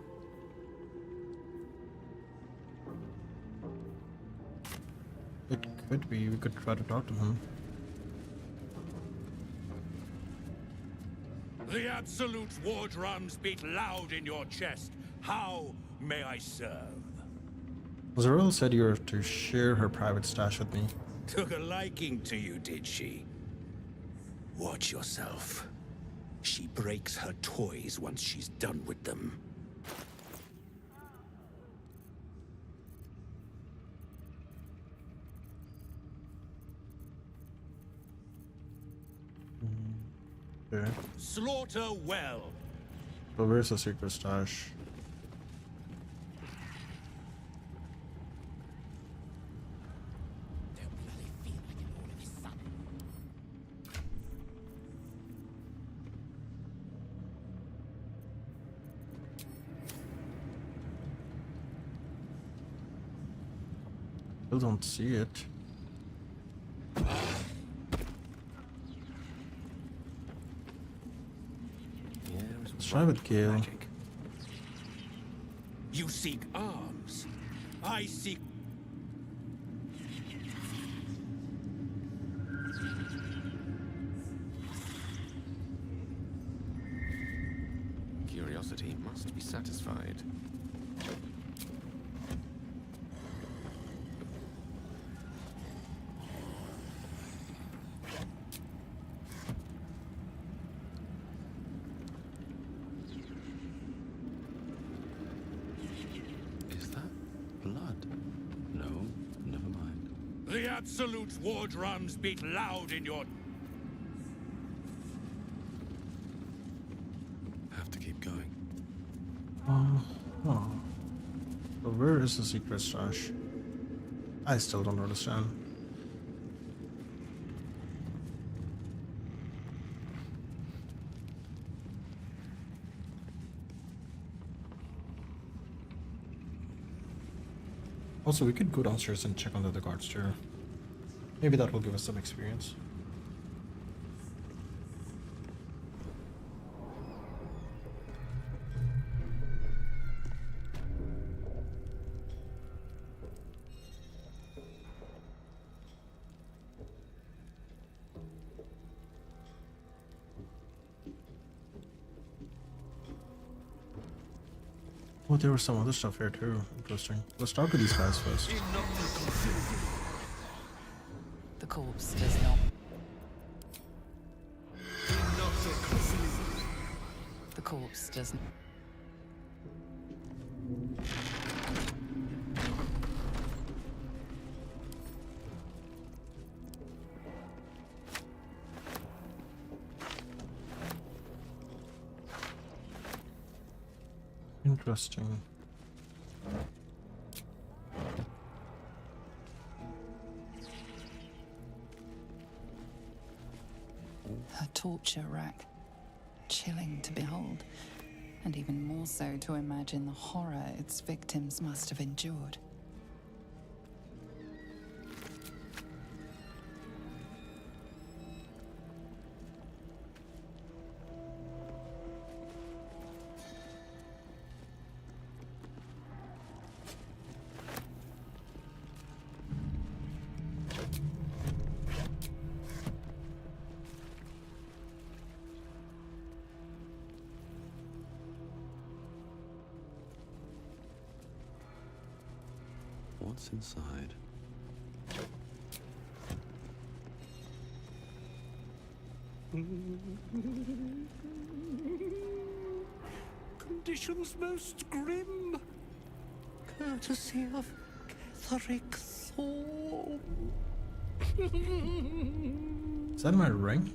It could be. We could try to talk to him. The Absolute war drums beat loud in your chest. How may I serve? Zarel said you were to share her private stash with me. Took a liking to you, did she? Watch yourself. She breaks her toys once she's done with them. Okay. Slaughter well. So where's the secret stash? Still don't see it. Let's try with Gale. You seek arms. I seek... Curiosity must be satisfied. The Absolute war drums beat loud in your... Have to keep going. Oh. So where is the secret stash? I still don't understand. Also, we could go downstairs and check under the guards too. Maybe that will give us some experience. Oh, there was some other stuff here too. Interesting. Let's talk to these guys first. The corpse does not. The corpse doesn't. Interesting. Her torture rack. Chilling to behold, and even more so to imagine the horror its victims must have endured. What's inside? Conditions most grim. Courtesy of Ketheric Thorm. Is that my ring?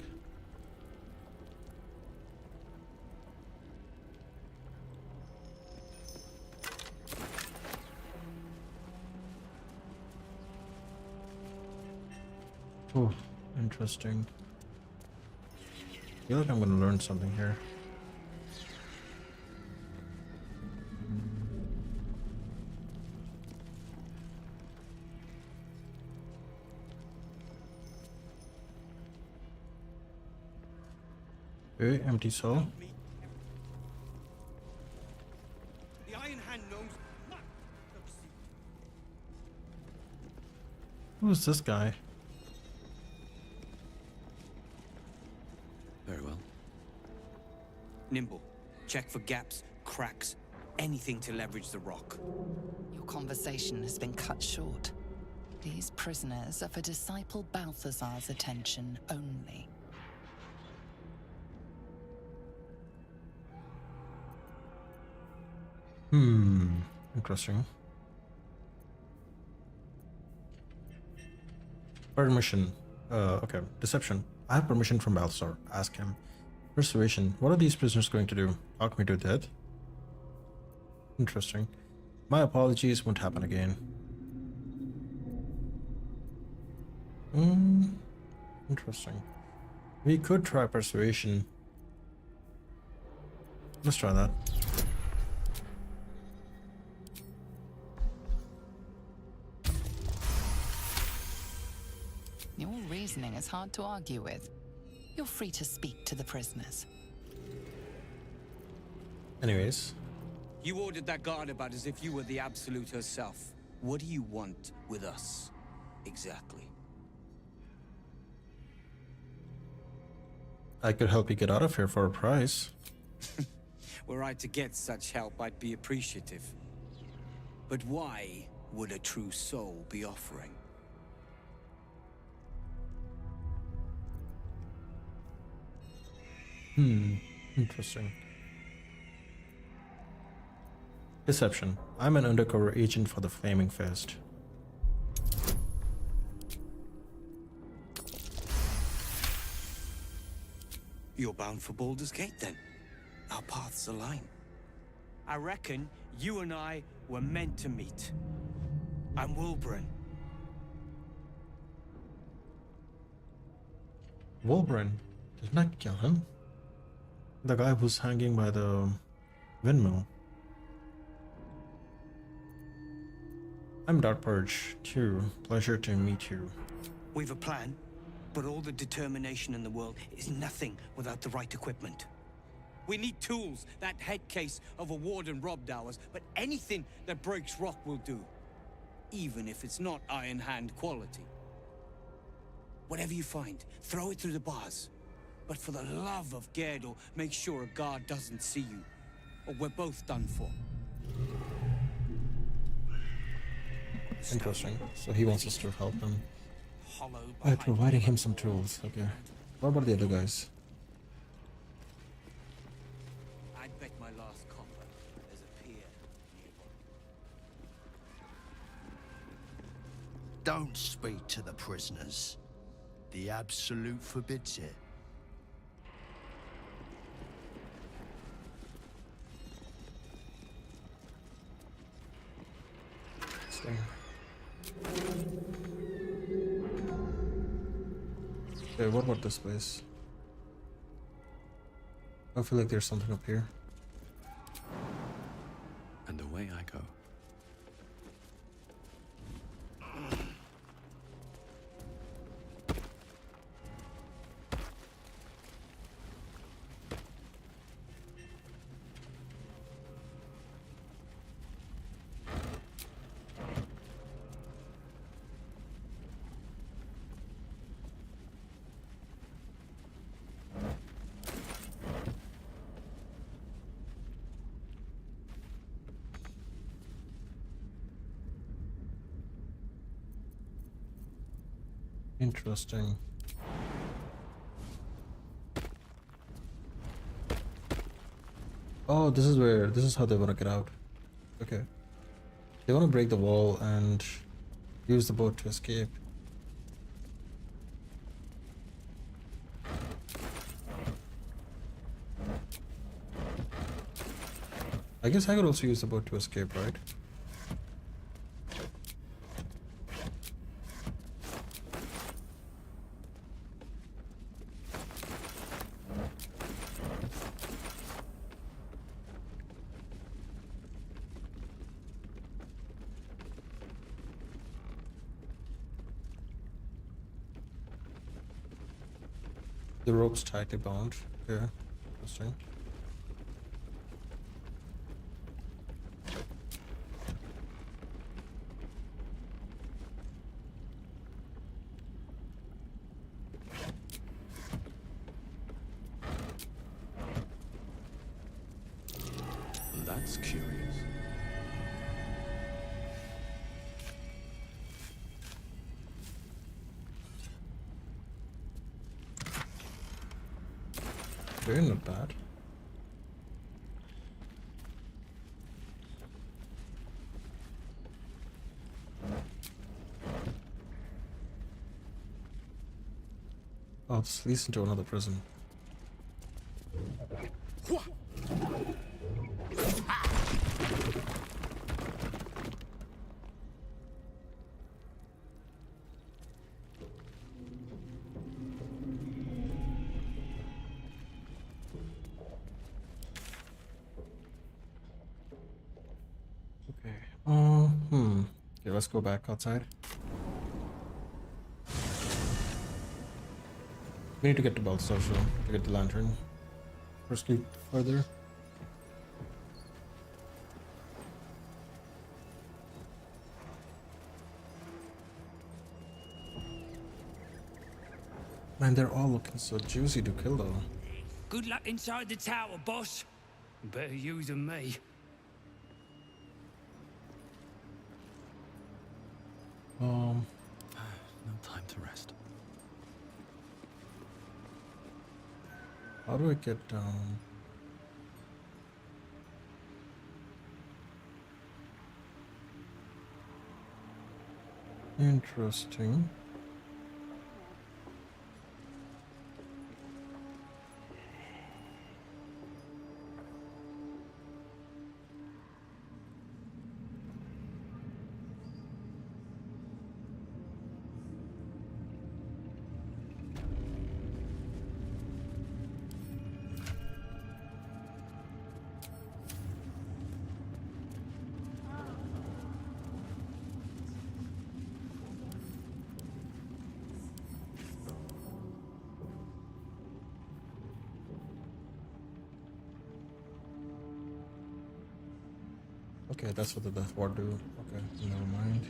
Oh, interesting. I feel like I'm gonna learn something here. Okay, empty soul. The Iron Hand knows. Who's this guy? Very well. Nimble. Check for gaps, cracks, anything to leverage the rock. Your conversation has been cut short. These prisoners are for Disciple Balthazar's attention only. Interesting. Permission. Okay. Deception. I have permission from Balthazar. Ask him. Persuasion. What are these prisoners going to do? Talk me to death? Interesting. My apologies, won't happen again. Interesting. We could try persuasion. Let's try that. Your reasoning is hard to argue with. You're free to speak to the prisoners. Anyways. You ordered that guard about as if you were the Absolute herself. What do you want with us, exactly? I could help you get out of here for a price. Were I to get such help, I'd be appreciative. But why would a true soul be offering? Interesting. Deception. I'm an undercover agent for the Flaming Fist. You're bound for Baldur's Gate, then. Our paths align. I reckon you and I were meant to meet. I'm Wilburn. Wilburn? Didn't I kill him? The guy who's hanging by the windmill. I'm Dark Purge, too. Pleasure to meet you. We've a plan, but all the determination in the world is nothing without the right equipment. We need tools. That head case of a warden robbed ours, but anything that breaks rock will do. Even if it's not Iron Hand quality. Whatever you find, throw it through the bars. But for the love of Gerdor, make sure a guard doesn't see you, or we're both done for. Interesting. So he wants us to help him Hollow by behind providing him some tools. Okay. What about the other guys? I'd bet my last copper there's a pier nearby. Don't speak to the prisoners. The Absolute forbids it. Okay, what about this place? I feel like there's something up here. And away I go. Interesting. Oh, this is how they want to get out. Okay. They want to break the wall and use the boat to escape. I guess I could also use the boat to escape, right? The rope's tightly bound. Okay, interesting. That's curious. Very not bad. Oh, this leads into another prison. Okay, let's go back outside. We need to get to Baldur to get the lantern. Proceed further. Man, they're all looking so juicy to kill though. Good luck inside the tower, boss. Better you than me. No time to rest. How do I get down? Interesting. Okay, that's what the death ward do. Okay, never mind.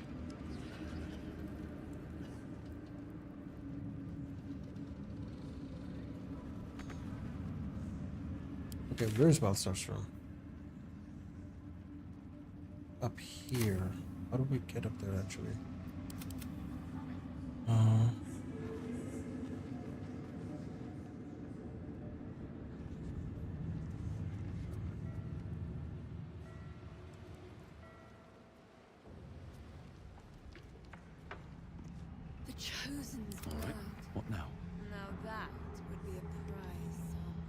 Okay, where's Baldur's room? Up here. How do we get up there actually? The Chosen's blood. What now? Now that would be a prize sample.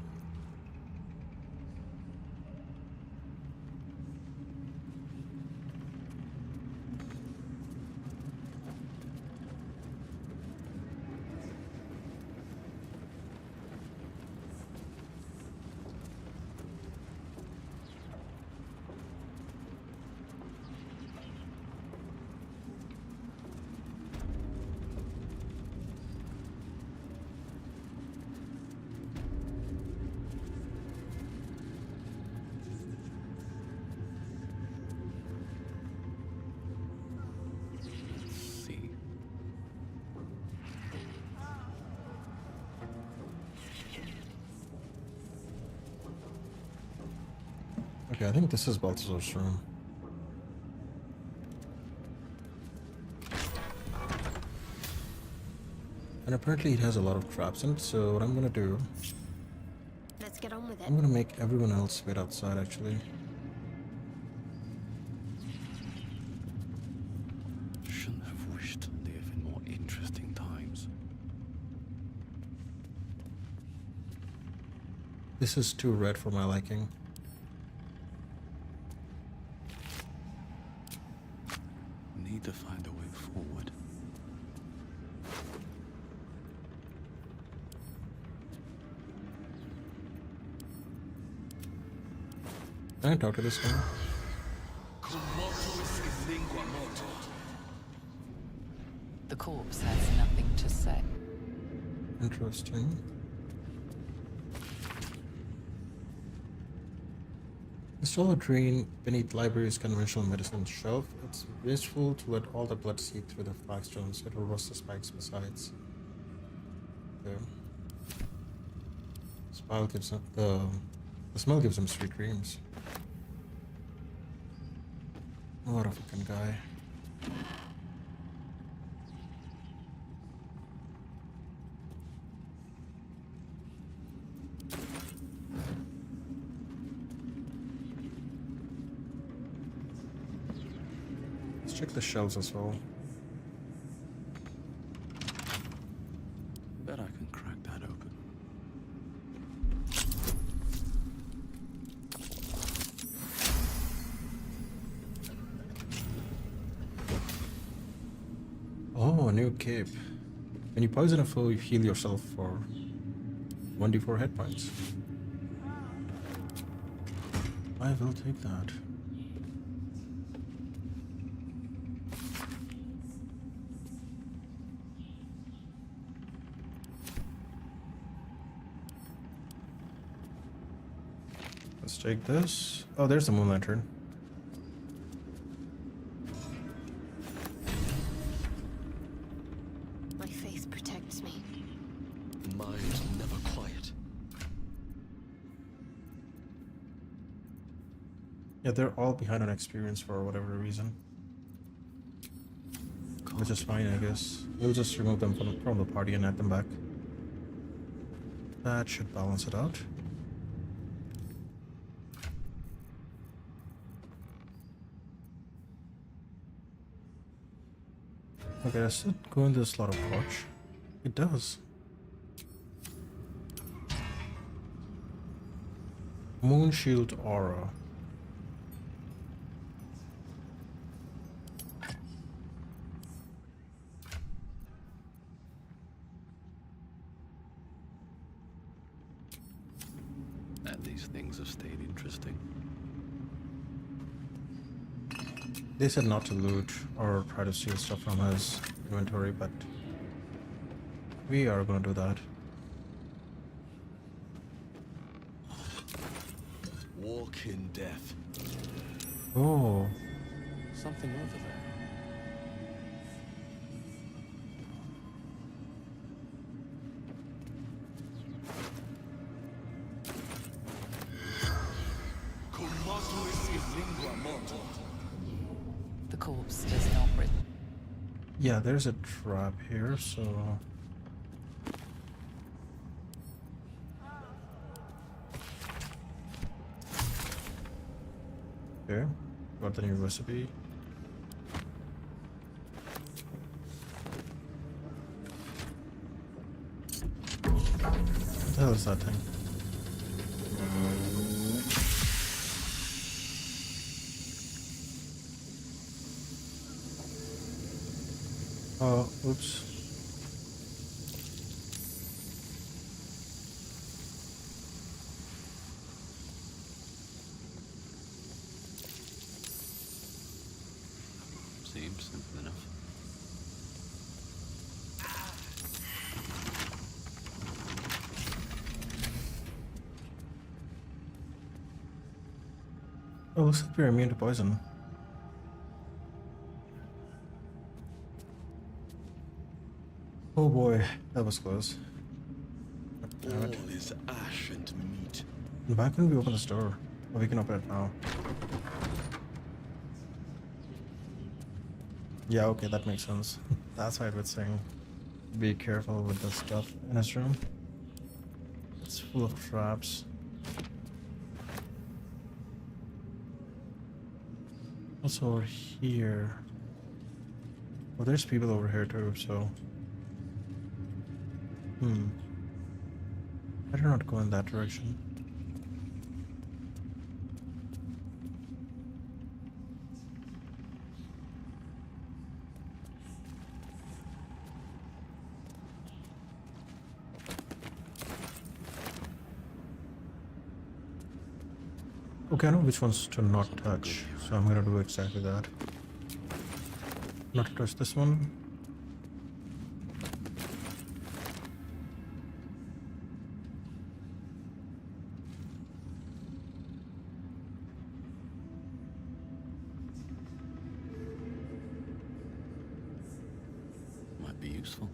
See. Okay, I think this is Balthazar's room. And apparently it has a lot of traps in it, so what I'm gonna do, Let's get on with it. I'm gonna make everyone else wait outside actually. Shouldn't have wished to live in more interesting times. This is too red for my liking. Need to find a way forward. Can I talk to this guy? The corpse has nothing to say. Interesting. Install a drain beneath library's conventional medicine shelf. It's wasteful to let all the blood seep through the flagstones. It'll rust the spikes besides. Okay. The smell gives him sweet dreams. What a fucking guy. Let's check the shelves as well. Bet I can crack that open. Oh, a new cape. When you poison a foe, you heal yourself for 1d4 hit points. I will take that. Let's take this. Oh, there's the moon lantern. My faith protects me. Mine's never quiet. Yeah, they're all behind on experience for whatever reason. Which is fine, I guess. We'll just remove them from the party and add them back. That should balance it out. Okay, does it go in this slot of pouch? It does. Moon Shield Aura. And these things have stayed interesting. They said not to loot or try to steal stuff from his inventory, but we are gonna do that. Walk in death. Oh, Something over there. The corpse does not Yeah, there's a trap here, so... Okay, got the new recipe. What the hell is that thing? Oh, oops. Seems simple enough. Oh, looks like we're immune to poison. Oh boy, that was close. Damn it. All is ash and meat. Why couldn't we open this door? Oh, we can open it now. Yeah, okay, that makes sense. That's why I was saying be careful with the stuff in his room. It's full of traps. Also over here. Oh, there's people over here too, so... Better not go in that direction. Okay, I know which ones to not touch, so I'm gonna do exactly that. Not touch this one. Might be useful.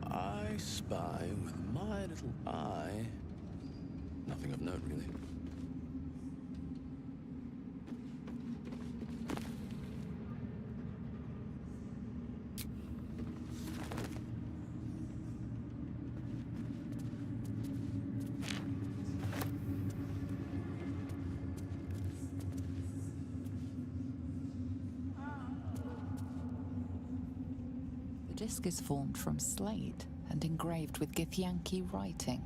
I spy with my little eye. Nothing of note, really. The disc is formed from slate and engraved with Githyanki writing.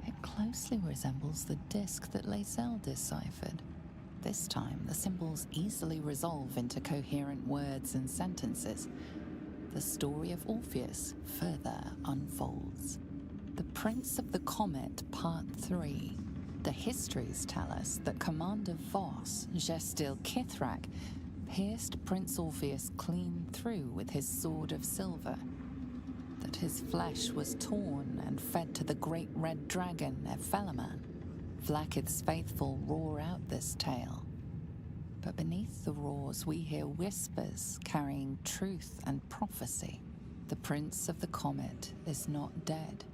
It closely resembles the disc that Lae'zel deciphered. This time, the symbols easily resolve into coherent words and sentences. The story of Orpheus further unfolds. The Prince of the Comet, Part 3. The histories tell us that Commander Voss, Gestil Kithrak, pierced Prince Orpheus clean through with his sword of silver. That his flesh was torn and fed to the great red dragon Efelaman. Vlaakith's faithful roar out this tale. But beneath the roars we hear whispers carrying truth and prophecy. The Prince of the Comet is not dead.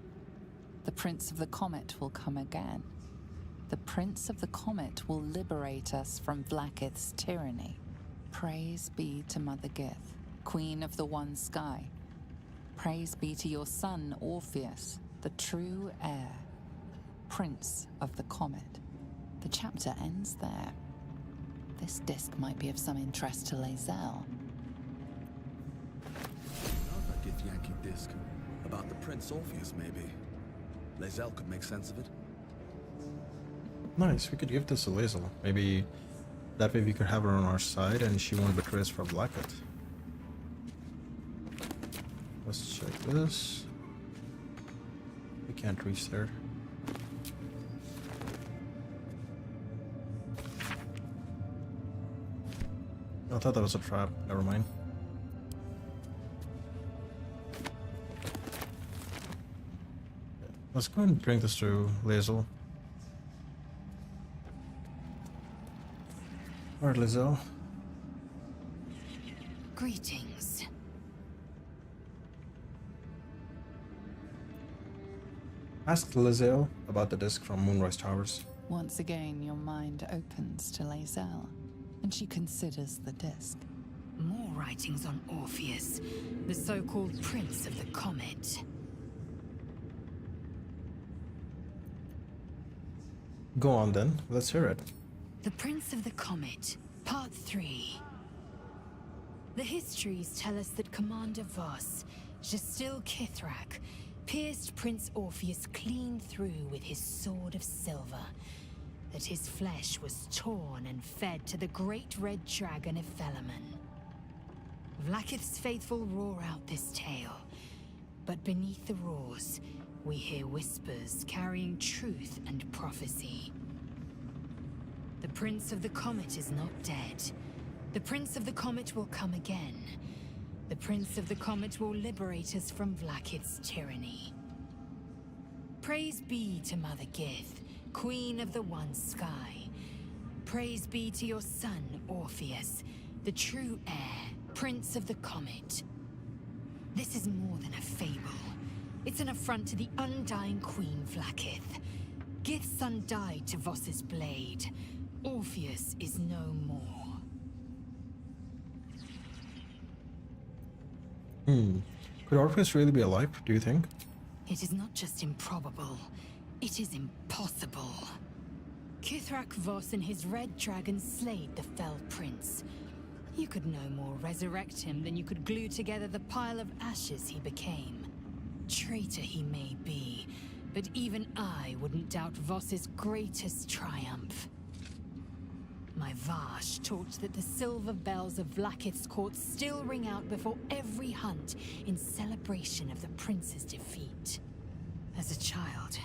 The Prince of the Comet will come again. The Prince of the Comet will liberate us from Vlaakith's tyranny. Praise be to Mother Gith, Queen of the One Sky. Praise be to your son, Orpheus, the true heir, Prince of the Comet. The chapter ends there. This disc might be of some interest to Lae'zel. Another Githyanki disc. About the Prince Orpheus, maybe. Lae'zel could make sense of it. Nice, we could give this to Lae'zel. Maybe that way we could have her on our side and she won't betray us for Blackett. Let's check this. We can't reach there. I thought that was a trap. Never mind. Let's go and bring this to Lae'zel. Alright, Lae'zel. Greetings. Ask Lae'zel about the disc from Moonrise Towers. Once again, your mind opens to Lae'zel, and she considers the disc. More writings on Orpheus, the so-called Prince of the Comet. Go on then, let's hear it. The Prince of the Comet, Part 3. The histories tell us that Commander Voss, Gestil Kithrak, pierced Prince Orpheus clean through with his sword of silver, that his flesh was torn and fed to the great red dragon Efelaman. Vlaakith's faithful roar out this tale, but beneath the roars, we hear whispers carrying truth and prophecy. The Prince of the Comet is not dead. The Prince of the Comet will come again. The Prince of the Comet will liberate us from Vlaakith's tyranny. Praise be to Mother Gith, Queen of the One Sky. Praise be to your son, Orpheus, the true heir, Prince of the Comet. This is more than a fable. It's an affront to the undying Queen Vlaakith. Gith's son died to Voss's blade. Orpheus is no more. Could Orpheus really be alive, do you think? It is not just improbable, it is impossible. Kithrak Voss and his red dragon slayed the fell prince. You could no more resurrect him than you could glue together the pile of ashes he became. Traitor he may be, but even I wouldn't doubt Voss's greatest triumph. My Vash taught that the silver bells of Vlaakith's court still ring out before every hunt in celebration of the prince's defeat. As a child,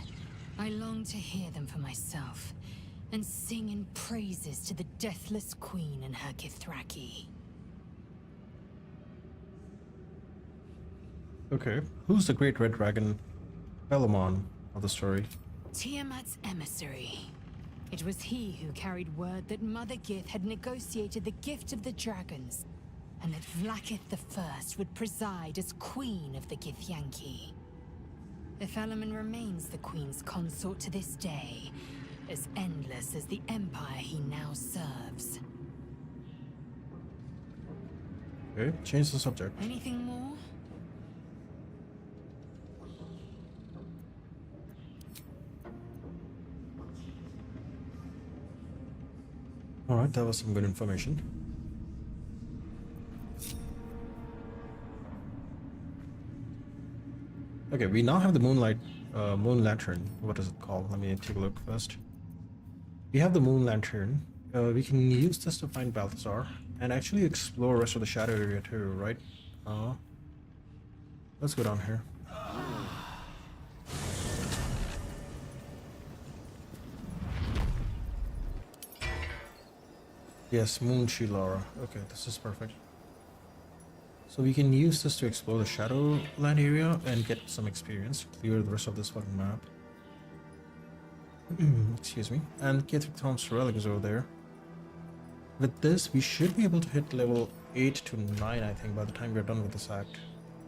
I longed to hear them for myself, and sing in praises to the deathless queen and her Kithraki. Okay, who's the great red dragon Belamon of the story? Tiamat's emissary. It was he who carried word that Mother Gith had negotiated the gift of the dragons, and that Vlaakith I would preside as Queen of the Githyanki. Efelaman remains the Queen's consort to this day, as endless as the empire he now serves. Okay, change the subject. Anything more? Alright, that was some good information. Okay, we now have the moon lantern. What is it called? Let me take a look first. We have the moon lantern. We can use this to find Balthazar and actually explore the rest of the shadow area too, right? Let's go down here. Yes, Moon Shilara. Okay, this is perfect. So we can use this to explore the Shadowland area and get some experience, clear the rest of this fucking map. Excuse me. And Ketheric Thorm's relic is over there. With this, we should be able to hit level 8 to 9, I think, by the time we're done with this act.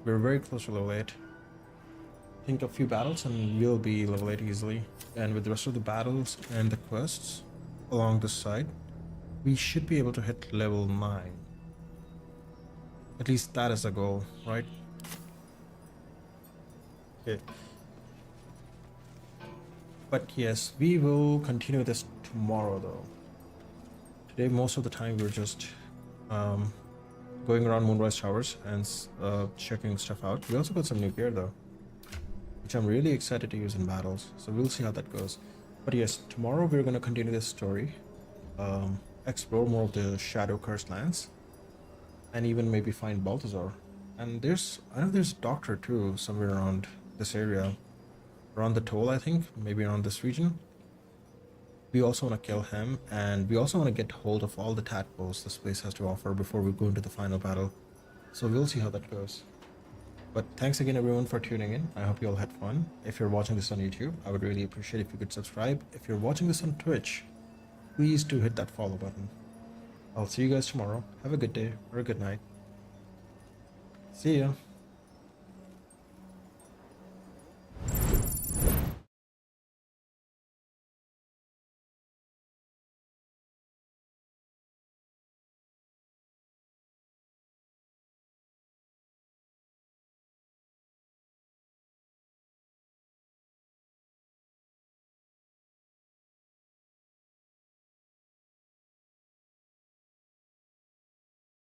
We're very close to level 8. I think a few battles and we'll be level 8 easily. And with the rest of the battles and the quests along this side, we should be able to hit level 9. At least that is the goal, right? Okay. But yes, we will continue this tomorrow though. Today, most of the time, we're just going around Moonrise Towers and checking stuff out. We also got some new gear though, which I'm really excited to use in battles. So we'll see how that goes. But yes, tomorrow we're going to continue this story, explore more of the Shadow Cursed lands, and even maybe find Balthazar. And I know there's a doctor too somewhere around this area, around the toll, I think, maybe around this region. We also want to kill him, and we also want to get hold of all the tadpoles this place has to offer before we go into the final battle. So we'll see how that goes. But thanks again everyone for tuning in. I hope you all had fun. If you're watching this on YouTube, I would really appreciate if you could subscribe. If you're watching this on Twitch, please do hit that follow button. I'll see you guys tomorrow. Have a good day or a good night. See ya.